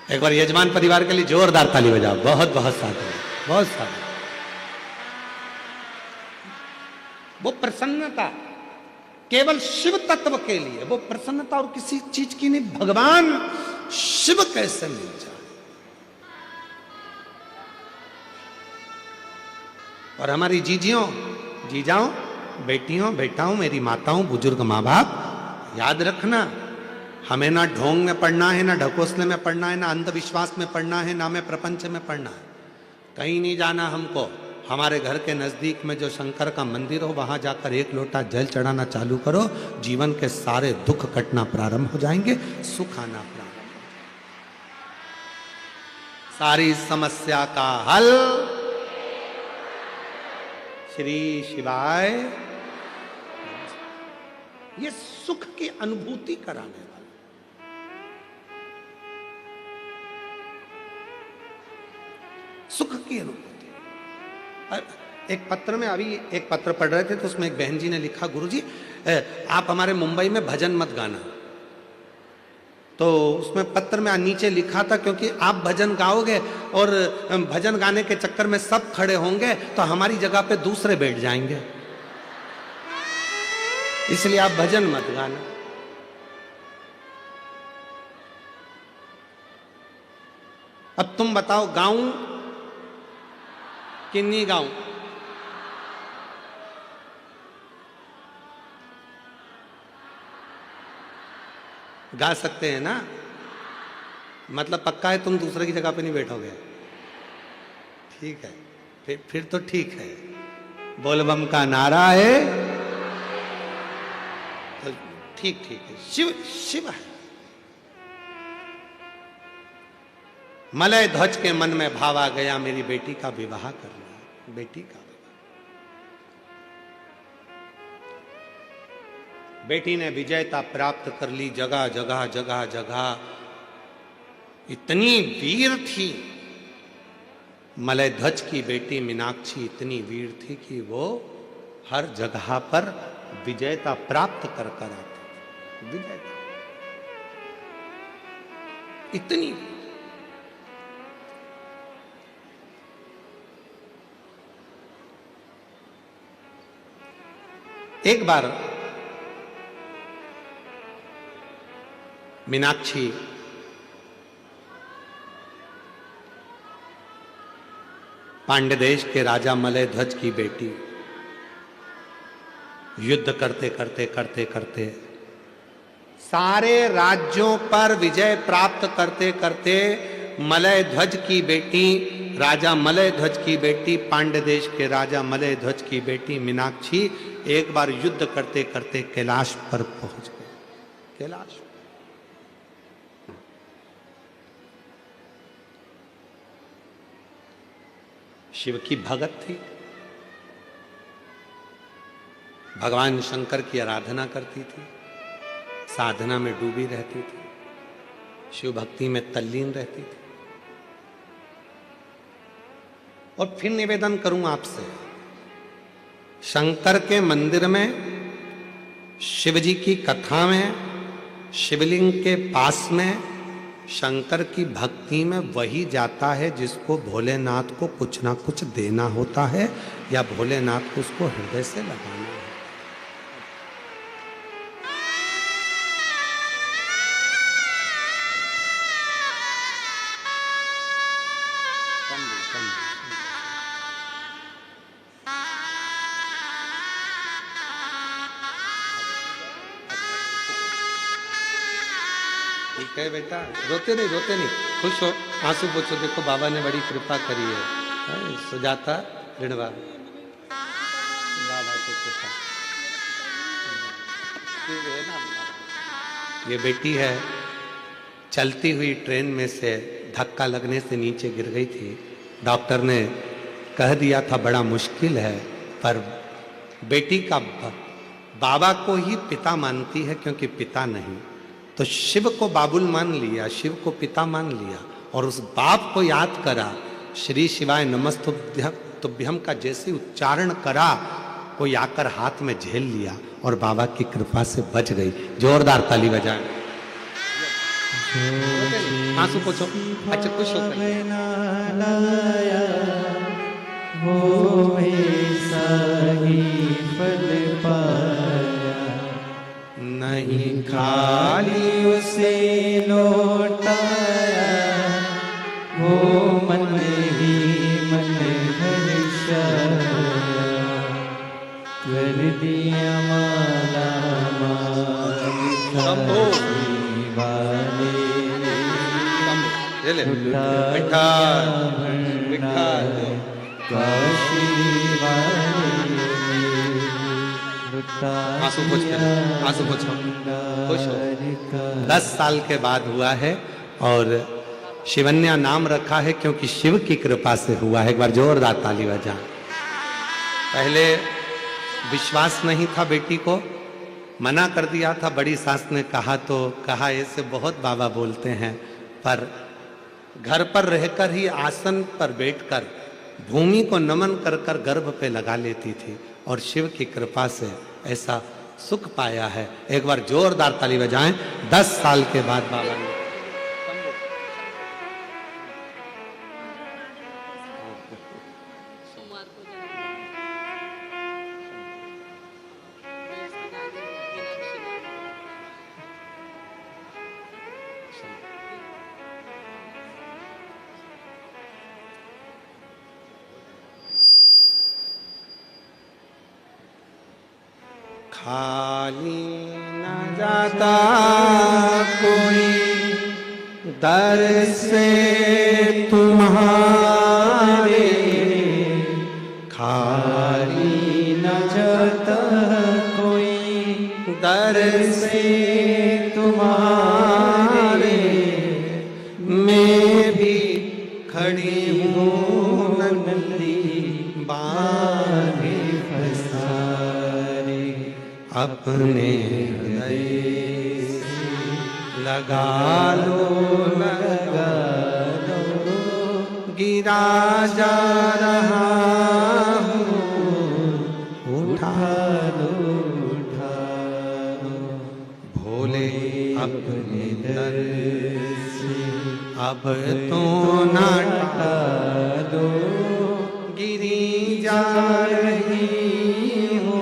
एक बार यजमान परिवार के लिए जोरदार ताली बजाओ। बहुत बहुत साधु, बहुत साधु। वो प्रसन्नता केवल शिव तत्व के लिए, वो प्रसन्नता और किसी चीज की नहीं। भगवान शिव कैसे मिल जाए। और हमारी जीजियों, जीजाओं, बेटियों, बेटाओं, मेरी माताओं, बुजुर्ग माँ बाप, याद रखना, हमें ना ढोंग में पढ़ना है, ना ढकोसले में पढ़ना है, ना अंधविश्वास में पढ़ना है, ना में प्रपंच में पढ़ना है। कहीं नहीं जाना हमको। हमारे घर के नजदीक में जो शंकर का मंदिर हो वहां जाकर एक लोटा जल चढ़ाना चालू करो, जीवन के सारे दुख कटना प्रारंभ हो जाएंगे, सुख आना प्रारंभ हो जाएगा। सारी समस्या का हल श्री शिवाय, ये सुख की अनुभूति कराने वाला। सुख की अनुभूति। एक पत्र में, अभी एक पत्र पढ़ रहे थे तो उसमें एक बहन जी ने लिखा, गुरुजी आप हमारे मुंबई में भजन मत गाना। तो उसमें पत्र में नीचे लिखा था क्योंकि आप भजन गाओगे और भजन गाने के चक्कर में सब खड़े होंगे तो हमारी जगह पे दूसरे बैठ जाएंगे, इसलिए आप भजन मत गाना। अब तुम बताओ, गाऊं कि नहीं गाऊं? गा सकते हैं ना? मतलब पक्का है तुम दूसरे की जगह पे नहीं बैठोगे? ठीक है, फिर तो ठीक है, बोलबम का नारा है तो ठीक है, शिव शिव है। मलय ध्वज के मन में भाव आ गया, मेरी बेटी का विवाह करना है, बेटी का। बेटी ने विजयता प्राप्त कर ली, जगह जगह जगह जगह इतनी वीर थी। मलय ध्वज की बेटी मीनाक्षी इतनी वीर थी कि वो हर जगह पर विजयता प्राप्त कर कर आती। विजयता इतनी। एक बार मीनाक्षी पांड्य देश के राजा मलय ध्वज की बेटी, युद्ध करते करते करते करते सारे राज्यों पर विजय प्राप्त करते करते मलय ध्वज की बेटी, राजा मलय ध्वज की बेटी, पांड्य देश के राजा मलय ध्वज की बेटी मीनाक्षी एक बार युद्ध करते करते कैलाश पर पहुंच गई। कैलाश शिव की भगत थी, भगवान शंकर की आराधना करती थी, साधना में डूबी रहती थी, शिव भक्ति में तल्लीन रहती थी। और फिर निवेदन करूं आपसे, शंकर के मंदिर में शिव जी की कथा में शिवलिंग के पास में शंकर की भक्ति में वही जाता है जिसको भोलेनाथ को कुछ ना कुछ देना होता है या भोलेनाथ को उसको हृदय से लगाना है। ठीक है बेटा, रोते नहीं, खुश हो, आंसू पोछो। देखो बाबा ने बड़ी कृपा करी है। सुजाता ऋणवा बाबा की कृपा। ये बेटी है, चलती हुई ट्रेन में से धक्का लगने से नीचे गिर गई थी। डॉक्टर ने कह दिया था बड़ा मुश्किल है, पर बेटी का बाबा को ही पिता मानती है क्योंकि पिता नहीं, तो शिव को बाबुल मान लिया, शिव को पिता मान लिया और उस बाप को याद करा। श्री शिवाय नमस्तुभ्यम का जैसे उच्चारण करा, कोई आकर हाथ में झेल लिया और बाबा की कृपा से बच गई। जोरदार ताली बजाए। आंसू पोछो। अच्छा खुश होकर नहीं खाली उसे लौटाया, वो मन ही मन हर्षाया, कर दिया माला आंसू पोछ खुश हो। 10 साल के बाद हुआ है और शिवन्या नाम रखा है क्योंकि शिव की कृपा से हुआ है। एक बार जोरदार ताली बजा। पहले विश्वास नहीं था, बेटी को मना कर दिया था। बड़ी सास ने कहा तो कहा ऐसे बहुत बाबा बोलते हैं, पर घर पर रहकर ही आसन पर बैठकर भूमि को नमन कर कर गर्भ पे लगा लेती थी और शिव की कृपा से ऐसा सुख पाया है। एक बार जोरदार ताली बजाएं। 10 साल के बाद बाबा ने खाली न जाता कोई दर से तुम्हारे, दर से तुम्हारे मैं भी खड़ी हूँ नंदी बाने पसारे, अपने हृदय से लगा लो गिरा जा रहा हूँ, उठा लो भोले अपने दर से अब तो ना दो, गिरी जा रही हूँ,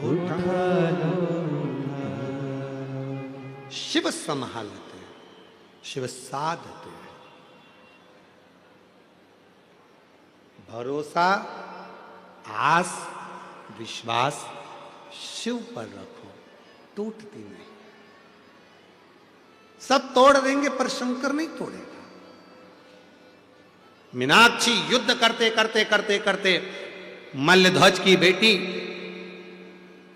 उठा लो। शिव संभालते, शिव साधते, भरोसा आस विश्वास शिव पर रखो, टूटती नहीं। सब तोड़ देंगे पर शंकर नहीं तोड़ेगा। मीनाक्षी युद्ध करते करते करते करते मल्लध्वज की बेटी,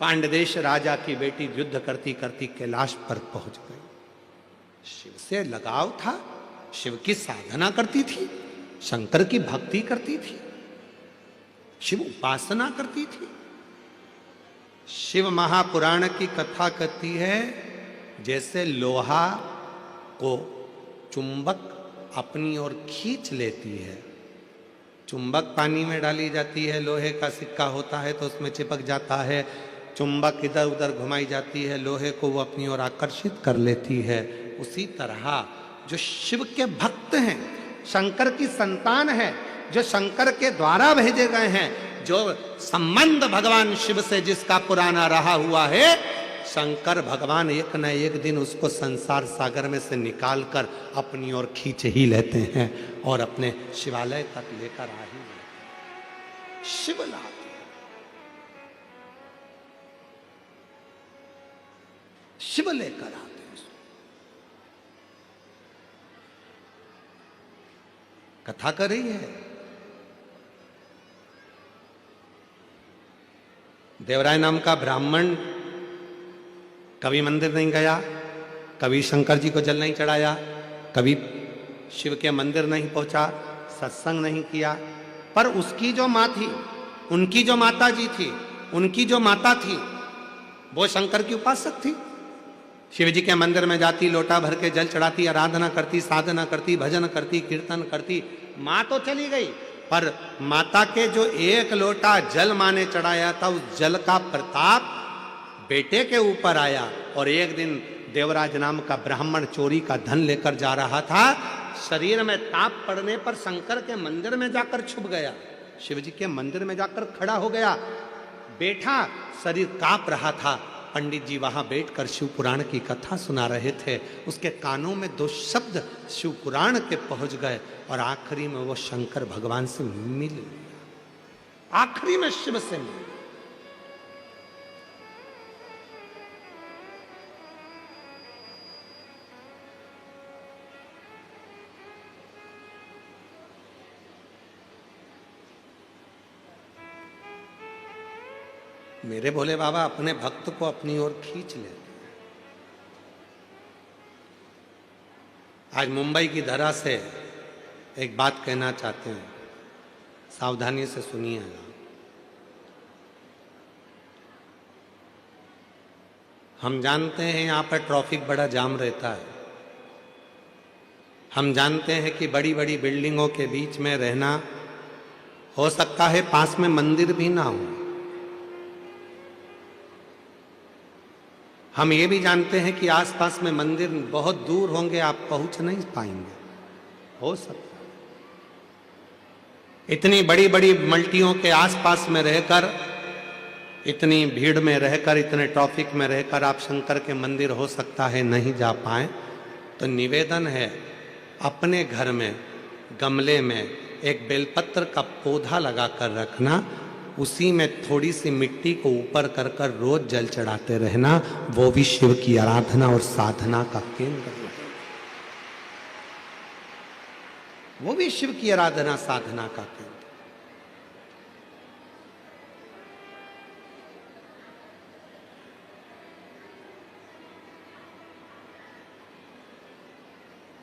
पांडदेश राजा की बेटी युद्ध करती करती कैलाश पर पहुंच गई। शिव से लगाव था, शिव की साधना करती थी, शंकर की भक्ति करती थी, शिव उपासना करती थी। शिव महापुराण की कथा कहती है जैसे लोहा को चुंबक अपनी ओर खींच लेती है। चुंबक पानी में डाली जाती है, लोहे का सिक्का होता है तो उसमें चिपक जाता है, चुंबक इधर उधर घुमाई जाती है, लोहे को वो अपनी ओर आकर्षित कर लेती है। उसी तरह जो शिव के भक्त हैं, शंकर की संतान है, जो शंकर के द्वारा भेजे गए हैं, जो संबंध भगवान शिव से जिसका पुराना रहा हुआ है, शंकर भगवान एक न एक दिन उसको संसार सागर में से निकालकर अपनी ओर खींच ही लेते हैं और अपने शिवालय तक लेकर आ ही लेते हैं। शिव लाते हैं, शिव लेकर आते हैं। कथा कर रही है, देवराय नाम का ब्राह्मण कभी मंदिर नहीं गया, कभी शंकर जी को जल नहीं चढ़ाया, कभी शिव के मंदिर नहीं पहुंचा, सत्संग नहीं किया, पर उसकी जो माँ थी, उनकी जो माता जी थी, उनकी जो माता थी, वो शंकर की उपासक थी। शिव जी के मंदिर में जाती, लोटा भर के जल चढ़ाती, आराधना करती, साधना करती, भजन करती, कीर्तन करती। माँ तो चली गई, पर माता के जो एक लोटा जल माँ ने चढ़ाया था, उस जल का प्रताप बेटे के ऊपर आया। और एक दिन देवराज नाम का ब्राह्मण चोरी का धन लेकर जा रहा था, शरीर में ताप पड़ने पर शंकर के मंदिर में जाकर छुप गया, शिव जी के मंदिर में जाकर खड़ा हो गया, बैठा, शरीर कांप रहा था। पंडित जी वहां बैठकर शिव पुराण की कथा सुना रहे थे, उसके कानों में दो शब्द शिव पुराण के पहुंच गए और आखिरी में वो शंकर भगवान से मिल गया, आखिरी में शिव से मिल। मेरे भोले बाबा अपने भक्त को अपनी ओर खींच लेते हैं। आज मुंबई की धरा से एक बात कहना चाहते हैं, सावधानी से सुनिएगा। हम जानते हैं यहाँ पर ट्रैफिक बड़ा जाम रहता है, हम जानते हैं कि बड़ी बड़ी बिल्डिंगों के बीच में रहना, हो सकता है पास में मंदिर भी ना हो। हम ये भी जानते हैं कि आसपास में मंदिर बहुत दूर होंगे, आप पहुंच नहीं पाएंगे, हो सकता है। इतनी बड़ी बड़ी मल्टियों के आसपास में रहकर, इतनी भीड़ में रहकर, इतने ट्रैफिक में रहकर आप शंकर के मंदिर हो सकता है नहीं जा पाए, तो निवेदन है अपने घर में गमले में एक बेलपत्र का पौधा लगा कर रखना, उसी में थोड़ी सी मिट्टी को ऊपर कर कर रोज जल चढ़ाते रहना, वो भी शिव की आराधना और साधना का केंद्र है। वो भी शिव की आराधना साधना का केंद्र।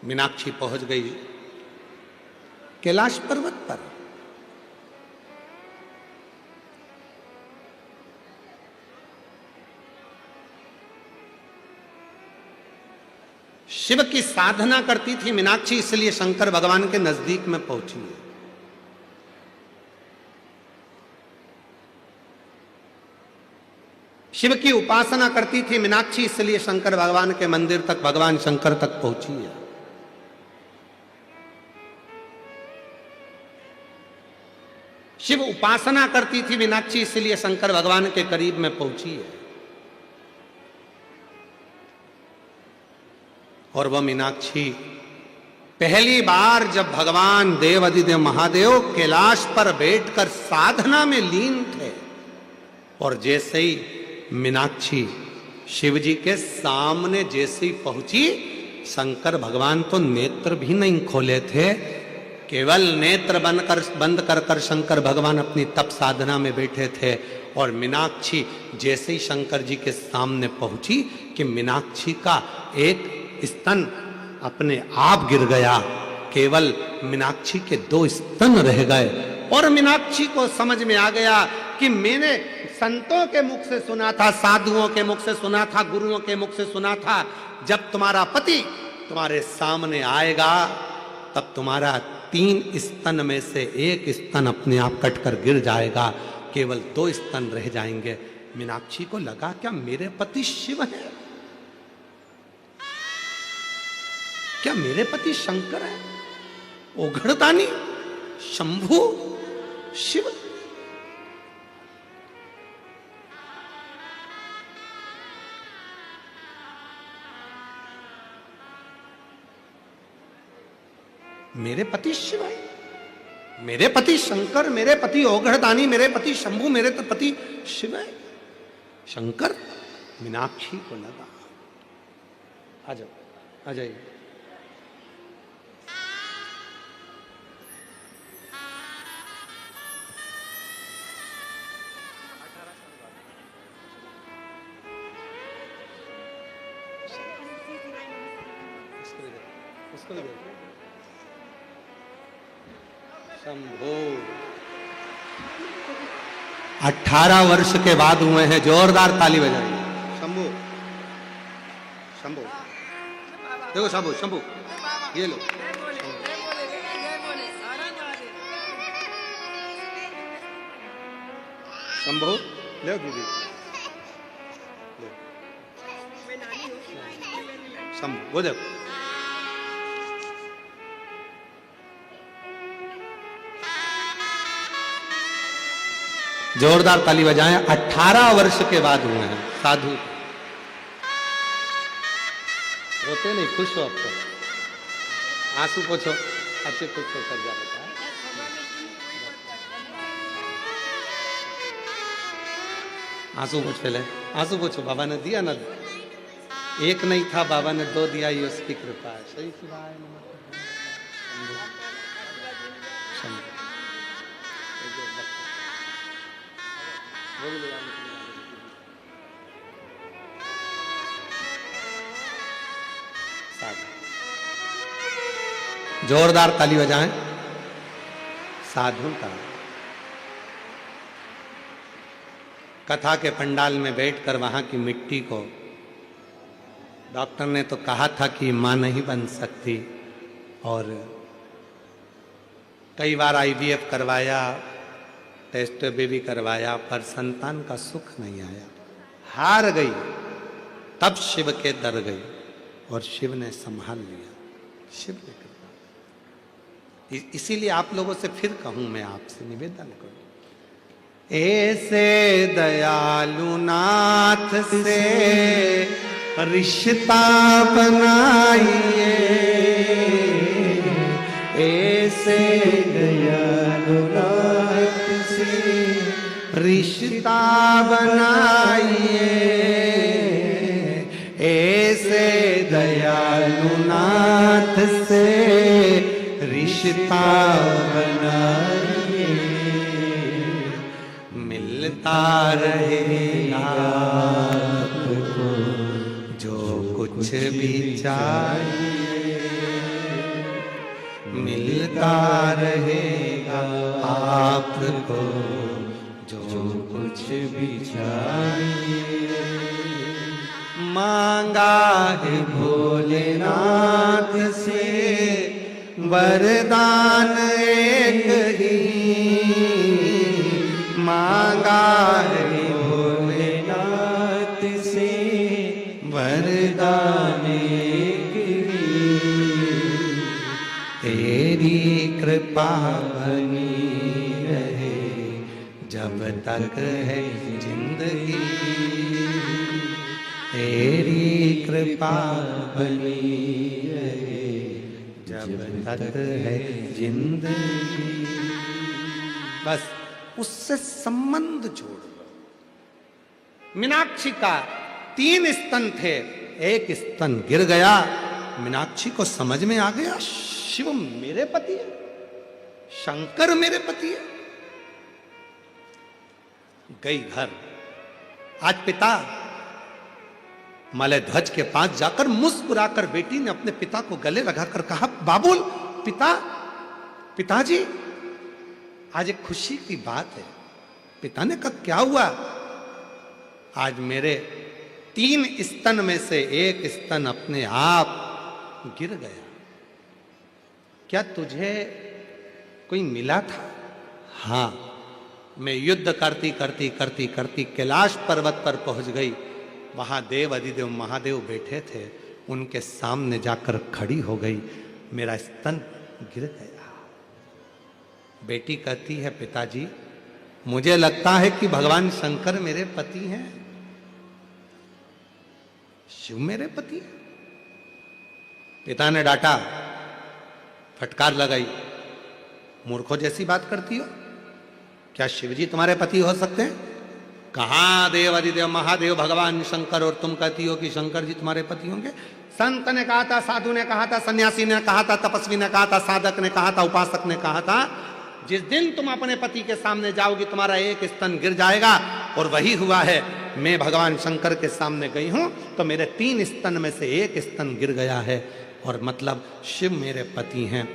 मीनाक्षी पहुंच गई कैलाश पर्वत पर। शिव की साधना करती थी मीनाक्षी, इसलिए शंकर भगवान के नजदीक में पहुंची है। शिव की उपासना करती थी मीनाक्षी, इसलिए शंकर भगवान के मंदिर तक, भगवान शंकर तक पहुंची है। शिव उपासना करती थी मीनाक्षी, इसलिए शंकर भगवान के करीब में पहुंची है। और वह मीनाक्षी पहली बार जब भगवान देवाधिदेव महादेव कैलाश पर बैठकर साधना में लीन थे, और जैसे ही मीनाक्षी शिव जी के सामने जैसे ही पहुंची, शंकर भगवान तो नेत्र भी नहीं खोले थे, केवल नेत्र बंद कर शंकर भगवान अपनी तप साधना में बैठे थे। और मीनाक्षी जैसे ही शंकर जी के सामने पहुंची कि मीनाक्षी का एक स्तन अपने आप गिर गया, केवल मीनाक्षी के 2 स्तन रह गए। और मीनाक्षी को समझ में आ गया कि मैंने संतों के मुख से सुना था, साधुओं के मुख से सुना था, गुरुओं के मुख से सुना था, जब तुम्हारा पति तुम्हारे सामने आएगा तब तुम्हारा 3 स्तन में से 1 स्तन अपने आप कटकर गिर जाएगा, केवल 2 स्तन रह जाएंगे। मीनाक्षी को लगा क्या मेरे पति शिव है? क्या मेरे पति शंकर है? ओघड़दानी, शंभु, शिव? मेरे पति शिव है, मेरे पति शंकर, मेरे पति ओघड़दानी, मेरे पति शंभु, मेरे तो पति शिव है, शंकर? मीनाक्षी को लगा। आ जाओ, आ जाइए। शंभो 18 वर्ष के बाद हुए हैं, जोरदार ताली बजाइए। शंभो, शंभो, देखो शंभो, शंभो, ये लो। शंभो, ले दीदी, शंभो, वो देखो। जोरदार ताली बजाएं। 18 वर्ष के बाद हुए हैं साधु। रोते नहीं, खुश हो? आपको आंसू पोछो, अच्छे खुश हो कर जा बेटा। आंसू पोछ, पहले आंसू पोछो। बाबा ने दिया ना, एक नहीं था, बाबा ने 2 दिया, ये उसकी कृपा है। सही शिवाय नमः। जोरदार ताली बजाएं साधु का। कथा के पंडाल में बैठकर वहां की मिट्टी को डॉक्टर ने तो कहा था कि मां नहीं बन सकती, और कई बार IVF करवाया, टेस्ट बेबी करवाया, पर संतान का सुख नहीं आया, हार गई। तब शिव के दर गई और शिव ने संभाल लिया। शिव ने कृपा। इसीलिए आप लोगों से फिर कहूं, मैं आपसे निवेदन करूं, ऐसे दयालु नाथ से रिश्ता बनाइए, ऐसे दयालु नाथ से रिश्ता बनाइए, ऐसे दयालु नाथ से रिश्ता बनाइए, मिलता रहेगा आपको जो कुछ भी चाहिए। मिलता रहेगा आपको जो कुछ भी चाहिए। मांगा है भोलेनाथ से वरदान एक ही, मांगा है भोलेनाथ से वरदान एक ही। तेरी कृपा बनी रहे जब तक है जिंदगी, तेरी कृपा बनी रहे जब तक है जिंदगी। बस उससे संबंध जोड़ लो। मीनाक्षी का 3 स्तन थे, एक स्तन गिर गया। मीनाक्षी को समझ में आ गया शिव मेरे पति है, शंकर मेरे पति है। गई घर। आज पिता मलयध्वज के पास जाकर मुस्कुराकर बेटी ने अपने पिता को गले लगाकर कहा, बाबुल पिताजी आज एक खुशी की बात है। पिता ने कहा, क्या हुआ? आज मेरे 3 स्तन में से एक स्तन अपने आप गिर गया। क्या तुझे कोई मिला था? हां, मैं युद्ध करती कैलाश पर्वत पर पहुंच गई। वहां देव अधिदेव महादेव बैठे थे, उनके सामने जाकर खड़ी हो गई, मेरा स्तन गिर गया। बेटी कहती है, पिताजी मुझे लगता है कि भगवान शंकर मेरे पति हैं, शिव मेरे पति है। पिता ने डांटा, फटकार लगाई, मूर्खों जैसी बात करती हो, क्या शिवजी तुम्हारे पति हो सकते हैं? कहां देव अधिदेव महादेव भगवान शंकर और तुम कहती हो कि शंकर जी तुम्हारे पति होंगे? संत ने कहा था, साधु ने कहा था, सन्यासी ने कहा था, तपस्वी ने कहा था, साधक ने कहा था, उपासक ने कहा था, जिस दिन तुम अपने पति के सामने जाओगी तुम्हारा एक स्तन गिर जाएगा। और वही हुआ है। मैं भगवान शंकर के सामने गई हूं तो मेरे 3 स्तन में से एक स्तन गिर गया है, और मतलब शिव मेरे पति हैं।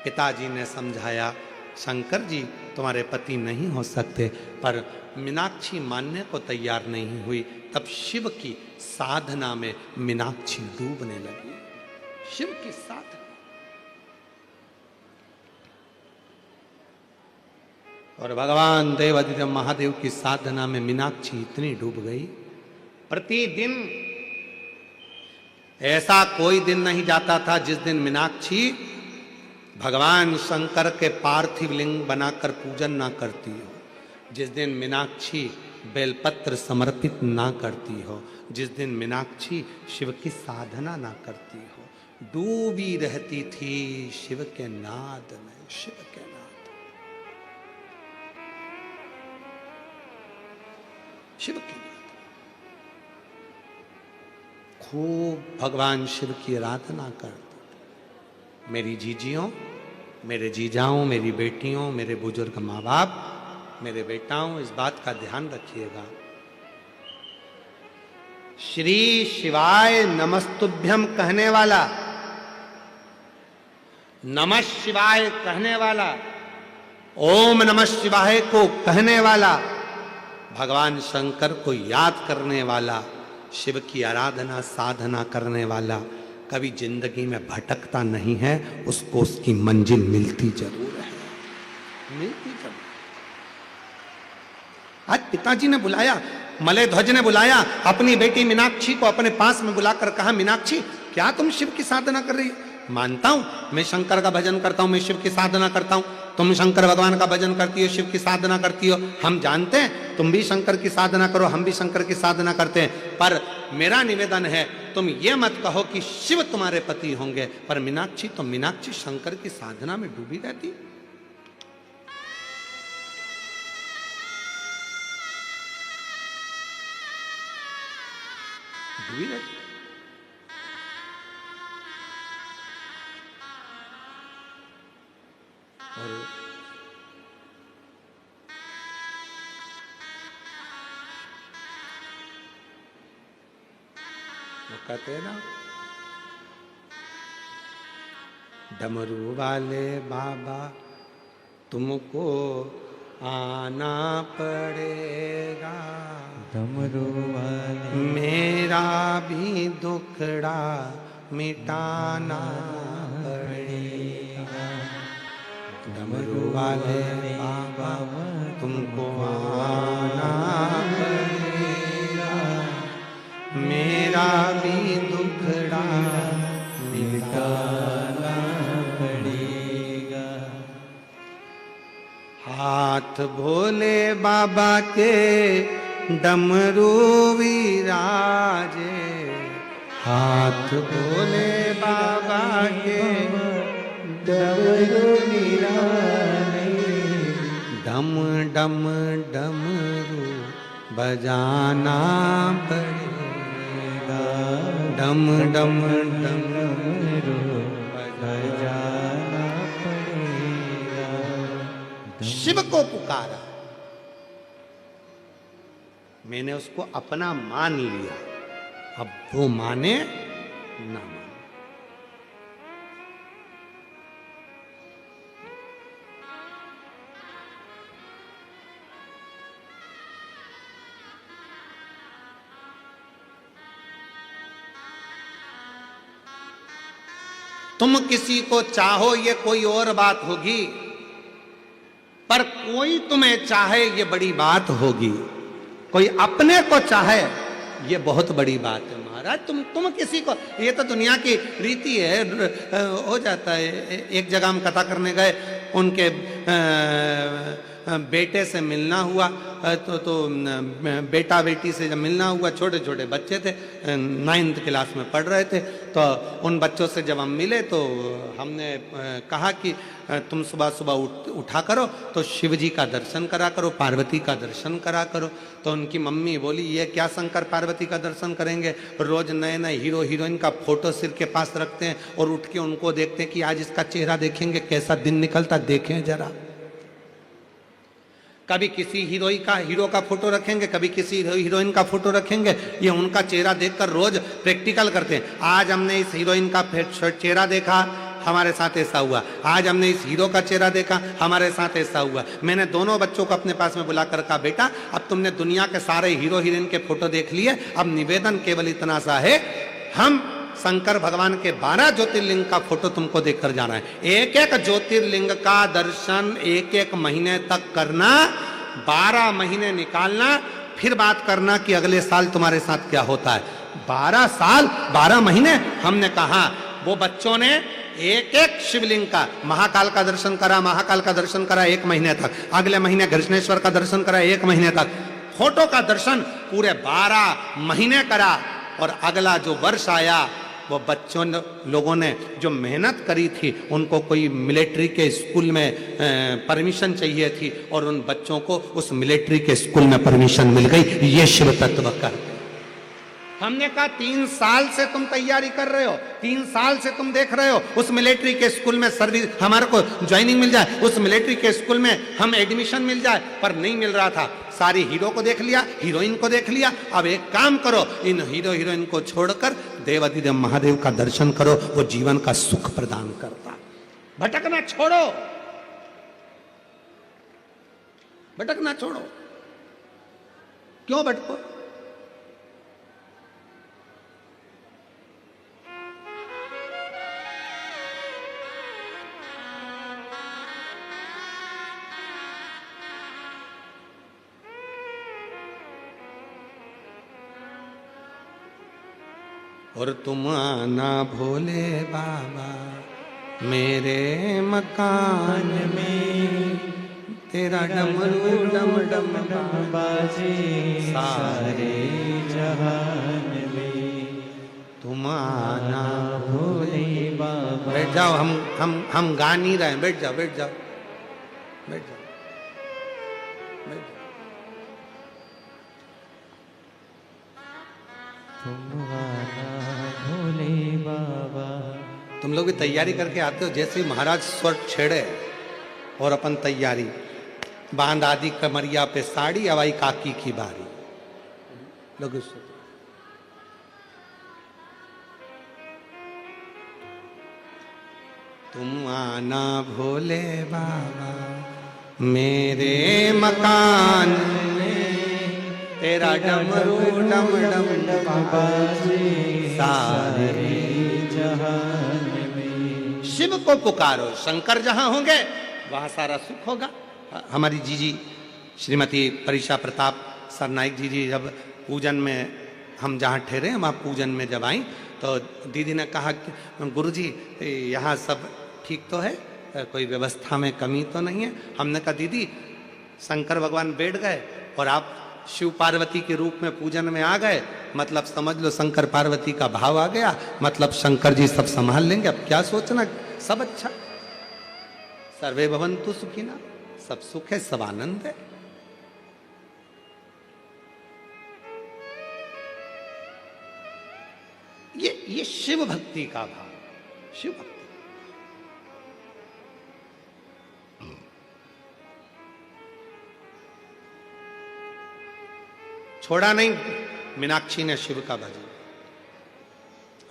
पिताजी ने समझाया, शंकर जी तुम्हारे पति नहीं हो सकते, पर मीनाक्षी मानने को तैयार नहीं हुई। तब शिव की साधना में मीनाक्षी डूबने लगी। शिव की साधना, और भगवान देव अधिदेव महादेव की साधना में मीनाक्षी इतनी डूब गई। प्रतिदिन ऐसा कोई दिन नहीं जाता था जिस दिन मीनाक्षी भगवान शंकर के पार्थिव लिंग बनाकर पूजन ना करती हो, जिस दिन मीनाक्षी बेलपत्र समर्पित ना करती हो, जिस दिन मीनाक्षी शिव की साधना ना करती हो। डूबी रहती थी शिव के नाद में, शिव के नाद, शिव के नाद। खूब भगवान शिव की आराधना करती। मेरी जीजियों, मेरे जीजाओं, मेरी बेटियों, मेरे बुजुर्ग माँ बाप, मेरे बेटाओं, इस बात का ध्यान रखिएगा। श्री शिवाय नमस्तुभ्यम कहने वाला, नमः शिवाय कहने वाला, ओम नमः शिवाय को कहने वाला, भगवान शंकर को याद करने वाला, शिव की आराधना साधना करने वाला कभी जिंदगी में भटकता नहीं है, उसको उसकी मंजिल मिलती जरूर है, मिलती जरूर। आज पिताजी ने बुलाया, मलयध्वज ने बुलाया अपनी बेटी मीनाक्षी को अपने पास में बुलाकर कहा, मीनाक्षी क्या तुम शिव की साधना कर रही हो? मानता हूं मैं शंकर का भजन करता हूं, मैं शिव की साधना करता हूं, तुम शंकर भगवान का भजन करती हो, शिव की साधना करती हो, हम जानते हैं तुम भी शंकर की साधना करो, हम भी शंकर की साधना करते हैं, पर मेरा निवेदन है तुम ये मत कहो कि शिव तुम्हारे पति होंगे। पर मीनाक्षी तो मीनाक्षी शंकर की साधना में डूबी रहती, डूबी रहती। और वो कहते हैं ना, डमरू वाले बाबा तुमको आना पड़ेगा, डमरू वाले मेरा भी दुखड़ा मिटाना पड़ेगा। डमरू वाले बाबा तुमको आना पड़ेगा, मेरा भी दुखड़ा मिटाना पड़ेगा। हाथ भोले बाबा के डमरू विराजे, हाथ भोले बाबा के डमरू विराजे, डम डम डमरू बजाना पड़ेगा, डम डम डमरू बजाना पड़ेगा। शिव को पुकारा, मैंने उसको अपना मान लिया, अब वो माने ना माने। तुम किसी को चाहो ये कोई और बात होगी, पर कोई तुम्हें चाहे ये बड़ी बात होगी। कोई अपने को चाहे ये बहुत बड़ी बात है महाराज। तुम किसी को, ये तो दुनिया की रीति है, हो जाता है। एक जगह हम कथा करने गए, उनके बेटे से मिलना हुआ, तो बेटा बेटी से जब मिलना हुआ, छोटे छोटे बच्चे थे, 9th क्लास में पढ़ रहे थे। तो उन बच्चों से जब हम मिले तो हमने कहा कि तुम सुबह सुबह उठा करो तो शिव जी का दर्शन करा करो, पार्वती का दर्शन करा करो। तो उनकी मम्मी बोली ये क्या शंकर पार्वती का दर्शन करेंगे, रोज नए नए हीरो हीरोइन का फोटो सिर के पास रखते हैं और उठ के उनको देखते हैं कि आज इसका चेहरा देखेंगे कैसा दिन निकलता, देखें जरा। कभी किसी हीरो का फोटो रखेंगे, कभी किसी हीरोइन का फोटो रखेंगे, ये उनका चेहरा देखकर रोज प्रैक्टिकल करते हैं। आज हमने इस हीरोइन का चेहरा देखा, हमारे साथ ऐसा हुआ। आज हमने इस हीरो का चेहरा देखा, हमारे साथ ऐसा हुआ। मैंने दोनों बच्चों को अपने पास में बुलाकर कहा, बेटा अब तुमने दुनिया के सारे हीरो हीरोइन के फोटो देख लिए, अब निवेदन केवल इतना सा है, हम शंकर भगवान के 12 ज्योतिर्लिंग का फोटो तुमको देखकर जाना है। एक एक ज्योतिर्लिंग का दर्शन एक एक महीने तक करना, 12 महीने निकालना, फिर बात करना कि अगले साल तुम्हारे साथ क्या होता है। 12 साल 12 महीने। हमने कहा, वो बच्चों ने एक एक शिवलिंग का, महाकाल का दर्शन करा, महाकाल का दर्शन करा 1 महीने तक, अगले महीने घृष्णेश्वर का दर्शन करा 1 महीने तक, फोटो का दर्शन पूरे 12 महीने करा। और अगला जो वर्ष आया, वो बच्चों लोगों ने जो मेहनत करी थी, उनको कोई मिलिट्री के स्कूल में परमिशन चाहिए थी और उन बच्चों को उस मिलिट्री के स्कूल में परमिशन मिल गई। ये शिव तत्व का। हमने कहा 3 साल से तुम तैयारी कर रहे हो, 3 साल से तुम देख रहे हो उस मिलिट्री के स्कूल में सर्विस, हमारे को ज्वाइनिंग मिल जाए, उस मिलिट्री के स्कूल में हम एडमिशन मिल जाए, पर नहीं मिल रहा था। सारी हीरो को देख लिया, हीरोइन को देख लिया, अब एक काम करो, इन हीरो हीरोइन को छोड़कर देवाधिदेव महादेव का दर्शन करो, वो जीवन का सुख प्रदान करता। भटकना छोड़ो, भटकना छोड़ो। क्यों भटको? और तुम आना भोले बाबा मेरे मकान में, तेरा डमरू डम डम बाजे सारे जहान में। तुम आना भोले बाबा। बैठ जाओ, हम गा नहीं रहे हैं, बैठ जाओ बैठ जाओ बैठ जाओ बैठ जाओ। तुम आना भोले बाबा। तुम लोग भी तैयारी करके आते हो, जैसे ही महाराज स्वर छेड़े और अपन तैयारी, बांध आदि कमरिया पे साड़ी, अवाई काकी की बारी। लोग तुम आना भोले बाबा मेरे मकान में, तेरा डमरू डम डम बाजे सारे जहान में। शिव को पुकारो, शंकर जहां होंगे वहां सारा सुख होगा। हमारी जीजी श्रीमती परीक्षा प्रताप सरनाइक जी जब पूजन में हम जहाँ ठहरे वहाँ पूजन में जब आई तो दीदी ने कहा कि गुरुजी यहाँ सब ठीक तो है, कोई व्यवस्था में कमी तो नहीं है। हमने कहा दीदी शंकर भगवान बैठ गए और आप शिव पार्वती के रूप में पूजन में आ गए, मतलब समझ लो शंकर पार्वती का भाव आ गया, मतलब शंकर जी सब संभाल लेंगे। अब क्या सोचना, सब अच्छा, सर्वे भवन्तु सुखिना, सब सुख है, सब आनंद है। ये शिव भक्ति का भाव, शिव भक्ति। छोड़ा नहीं मीनाक्षी ने शिव का भजन,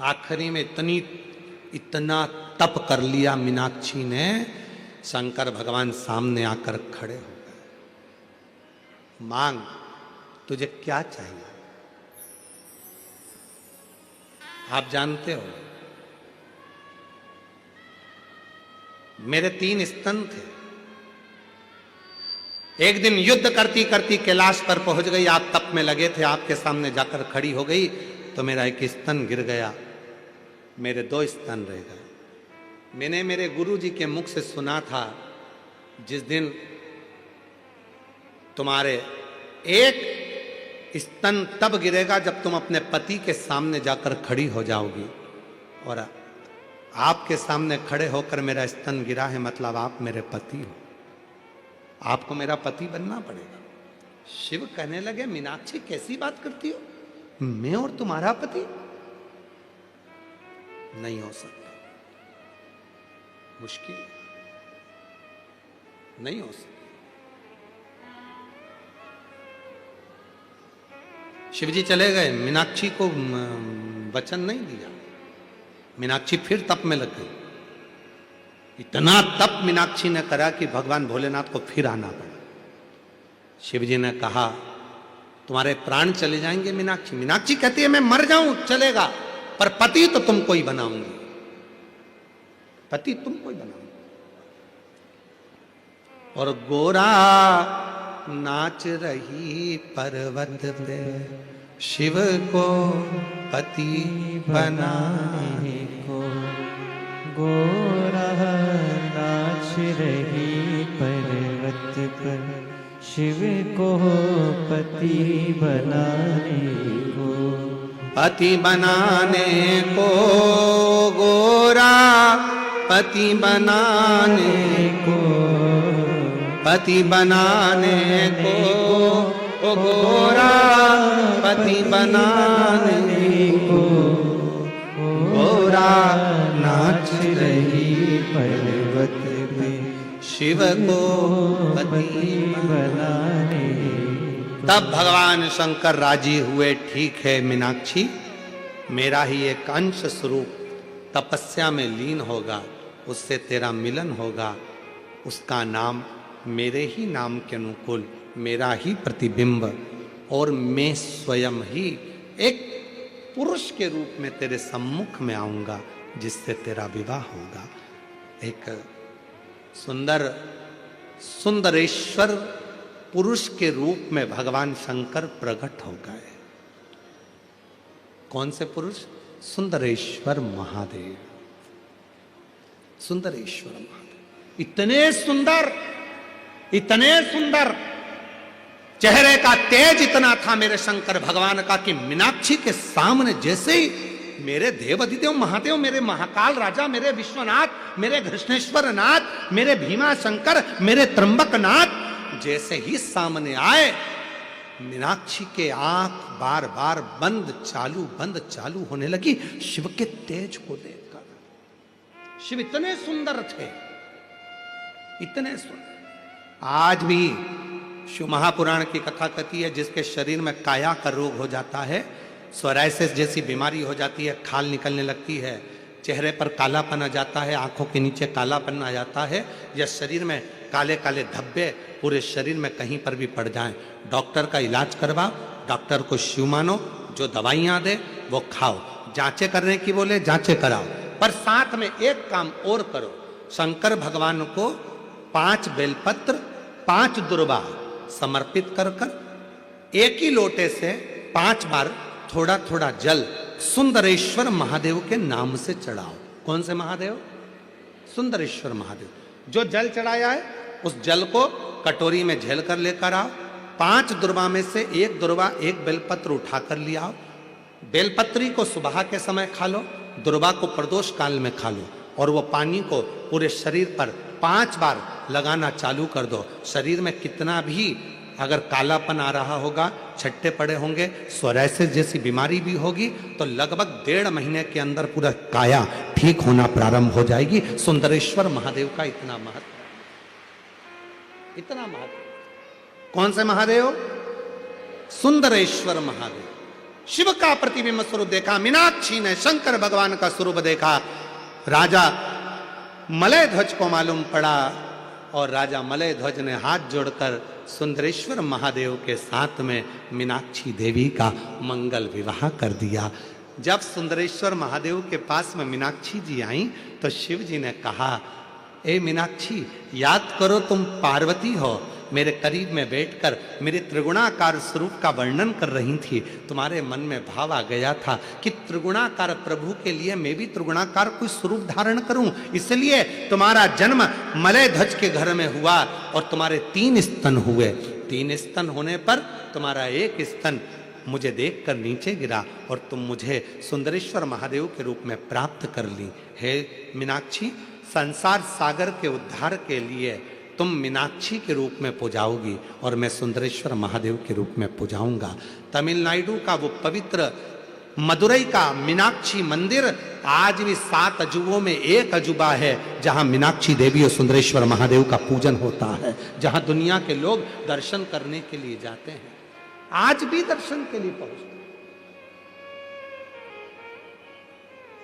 आखिरी में इतना तप कर लिया मीनाक्षी ने, शंकर भगवान सामने आकर खड़े हो गए। मांग तुझे क्या चाहिए? आप जानते हो मेरे 3 स्तन थे, एक दिन युद्ध करती करती कैलाश पर पहुंच गई, आप तप में लगे थे, आपके सामने जाकर खड़ी हो गई तो मेरा एक स्तन गिर गया, मेरे 2 स्तन रह गए। मैंने मेरे गुरुजी के मुख से सुना था जिस दिन तुम्हारे एक स्तन तब गिरेगा जब तुम अपने पति के सामने जाकर खड़ी हो जाओगी, और आपके सामने खड़े होकर मेरा स्तन गिरा है, मतलब आप मेरे पति हो, आपको मेरा पति बनना पड़ेगा। शिव कहने लगे मीनाक्षी कैसी बात करती हो, मैं और तुम्हारा पति? नहीं हो सकता, मुश्किल, नहीं हो सकता। शिवजी चले गए, मीनाक्षी को वचन नहीं दिया, मीनाक्षी फिर तप में लग गई। इतना तप मीनाक्षी ने करा कि भगवान भोलेनाथ को फिर आना पड़ा। शिवजी ने कहा तुम्हारे प्राण चले जाएंगे मीनाक्षी। मीनाक्षी कहती है मैं मर जाऊं चलेगा, पर पति तो तुमको ही बनाऊंगी, पति तुमको ही बनाऊंगी। और गोरा नाच रही पर्वत पे शिव को पति बनाने को, गोरा नाच रही पर्वत पर शिव को पति बनाने को, पति बनाने को गोरा पति बनाने को, पति बनाने को ओ गोरा पति बनाने को, गोरा नाच रही पर्वत पे शिव को पति बनाने। तब भगवान शंकर राजी हुए, ठीक है मीनाक्षी, मेरा ही एक अंश स्वरूप तपस्या में लीन होगा, उससे तेरा मिलन होगा, उसका नाम मेरे ही नाम के अनुकूल, मेरा ही प्रतिबिंब, और मैं स्वयं ही एक पुरुष के रूप में तेरे सम्मुख में आऊंगा जिससे तेरा विवाह होगा। एक सुंदर सुंदरेश्वर पुरुष के रूप में भगवान शंकर प्रकट हो गए। कौन से पुरुष? सुंदरेश्वर महादेव। सुंदरेश्वर महादेव इतने सुंदर, इतने सुंदर, चेहरे का तेज इतना था मेरे शंकर भगवान का कि मीनाक्षी के सामने जैसे ही मेरे देव अधिदेव महादेव, मेरे महाकाल राजा, मेरे विश्वनाथ, मेरे कृष्णेश्वर नाथ, मेरे भीमा शंकर, मेरे त्र्यंबक नाथ जैसे ही सामने आए, मीनाक्षी के आंख बार बार बंद चालू होने लगी शिव के तेज को देखकर। शिव इतने सुंदर थे, इतने सुंदर। आज भी शिव महापुराण की कथा कहती है जिसके शरीर में काया का रोग हो जाता है, सोराइसिस जैसी बीमारी हो जाती है, खाल निकलने लगती है, चेहरे पर कालापन आ जाता है, आंखों के नीचे कालापन आ जाता है, या शरीर में काले काले धब्बे पूरे शरीर में कहीं पर भी पड़ जाएं, डॉक्टर का इलाज करवाओ, डॉक्टर को शिव मानो, जो दवाइयां दे वो खाओ, जांचें करने की बोले जांचें कराओ, पर साथ में एक काम और करो, शंकर भगवान को 5 बेलपत्र 5 दुर्वा समर्पित कर कर एक ही लोटे से 5 बार थोड़ा थोड़ा जल सुंदरेश्वर महादेव के नाम से चढ़ाओ। कौन से महादेव? सुंदरेश्वर महादेव। जो जल चढ़ाया है उस जल को कटोरी में झेल कर लेकर आओ, 5 दुर्वा में से एक दुर्वा एक बेलपत्र उठाकर ले आओ, बेलपत्री को सुबह के समय खा लो, दुर्वा को प्रदोष काल में खा लो, और वो पानी को पूरे शरीर पर 5 बार लगाना चालू कर दो। शरीर में कितना भी अगर कालापन आ रहा होगा, छट्टे पड़े होंगे, सोरायसिस जैसी बीमारी भी होगी, तो लगभग 1.5 महीने के अंदर पूरा काया ठीक होना प्रारंभ हो जाएगी। सुंदरेश्वर महादेव का इतना महत्व, इतना महत्व। कौन से महादेव? सुंदरेश्वर महादेव। शिव का प्रतिबिंब स्वरूप देखा मीनाक्षी ने, शंकर भगवान का स्वरूप देखा, राजा मलय ध्वज को मालूम पड़ा, और राजा मलय ध्वज ने हाथ जोड़कर सुंदरेश्वर महादेव के साथ में मीनाक्षी देवी का मंगल विवाह कर दिया। जब सुंदरेश्वर महादेव के पास में मीनाक्षी जी आई तो शिव जी ने कहा, ए मीनाक्षी, याद करो तुम पार्वती हो, मेरे करीब में बैठकर मेरे त्रिगुणाकार स्वरूप का वर्णन कर रही थी, तुम्हारे मन में भाव आ गया था कि त्रिगुणाकार प्रभु के लिए मैं भी त्रिगुणाकार कोई स्वरूप धारण करूं, इसलिए तुम्हारा जन्म मलय ध्वज के घर में हुआ और तुम्हारे 3 स्तन हुए। 3 स्तन होने पर तुम्हारा एक स्तन मुझे देखकर नीचे गिरा और तुम मुझे सुंदरेश्वर महादेव के रूप में प्राप्त कर ली। हे मीनाक्षी, संसार सागर के उद्धार के लिए तुम मीनाक्षी के रूप में पूजाओगी और मैं सुंदरेश्वर महादेव के रूप में पूजाऊंगा। तमिलनाडु का वो पवित्र मदुरई का मीनाक्षी मंदिर आज भी 7 अजूबों में एक अजूबा है, जहां मीनाक्षी देवी और सुंदरेश्वर महादेव का पूजन होता है, जहां दुनिया के लोग दर्शन करने के लिए जाते हैं, आज भी दर्शन के लिए पहुंचते हैं।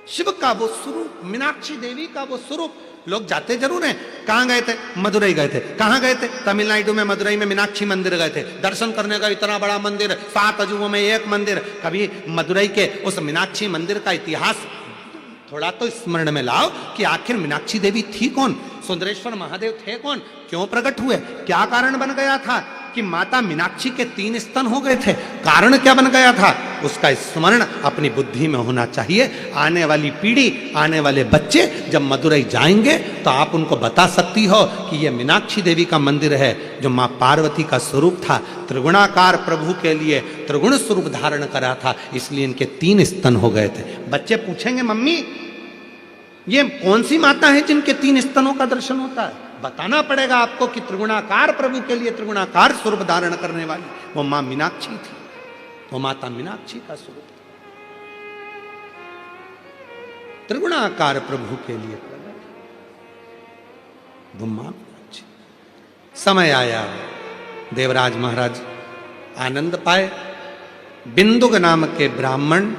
शिव का वो स्वरूप, मीनाक्षी देवी का वो स्वरूप, लोग जाते जरूर हैं। कहां गए थे? मदुरई गए थे। कहां गए थे? तमिलनाडु में मदुरई में मीनाक्षी मंदिर गए थे दर्शन करने का। इतना बड़ा मंदिर, 7 अजूबों में एक मंदिर। कभी मदुरई के उस मीनाक्षी मंदिर का इतिहास थोड़ा तो स्मरण में लाओ कि आखिर मीनाक्षी देवी थी कौन, सुंदरेश्वर महादेव थे कौन, क्यों प्रकट हुए, क्या कारण बन गया था कि माता मीनाक्षी के 3 स्तन हो गए थे, कारण क्या बन गया था, उसका स्मरण अपनी बुद्धि में होना चाहिए। आने वाली पीढ़ी, आने वाले बच्चे जब मदुरई जाएंगे तो आप उनको बता सकती हो कि यह मीनाक्षी देवी का मंदिर है, जो माँ पार्वती का स्वरूप था, त्रिगुणाकार प्रभु के लिए त्रिगुण स्वरूप धारण करा था, इसलिए इनके 3 स्तन हो गए थे। बच्चे पूछेंगे, मम्मी ये कौन सी माता है जिनके 3 स्तनों का दर्शन होता है? बताना पड़ेगा आपको कि त्रिगुणाकार प्रभु के लिए त्रिगुणाकार स्वरूप धारण करने वाली वो मां मीनाक्षी थी, वो माता मीनाक्षी का स्वरूप था, त्रिगुणाकार प्रभु के लिए वो मां मीनाक्षी। समय आया, देवराज महाराज आनंद पाए। बिंदुक नाम के ब्राह्मण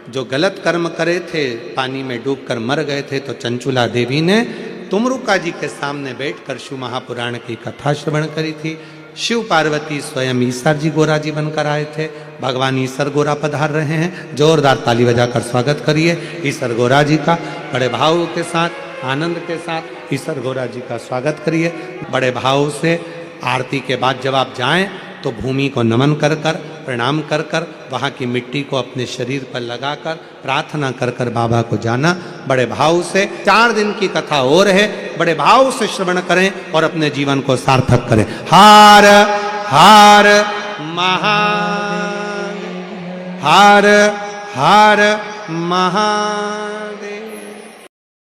जो गलत कर्म करे थे, पानी में डूबकर मर गए थे, तो चंचुला देवी ने तुमरुका जी के सामने बैठकर शिव महापुराण की कथा श्रवण करी थी। शिव पार्वती स्वयं ईसर जी गोरा जी बनकर आए थे। भगवान ईसर गोरा पधार रहे हैं, जोरदार ताली बजाकर स्वागत करिए ईसर गोरा जी का। बड़े भाव के साथ, आनंद के साथ ईसर गोरा जी का स्वागत करिए। बड़े भाव से आरती के बाद जब आप जाएं तो भूमि को नमन कर कर, प्रणाम कर कर, वहाँ की मिट्टी को अपने शरीर पर लगाकर प्रार्थना कर कर बाबा को जाना। बड़े भाव से 4 दिन की कथा और है, बड़े भाव से श्रवण करें और अपने जीवन को सार्थक करें। हार हार महादेव, हार हार महादेव।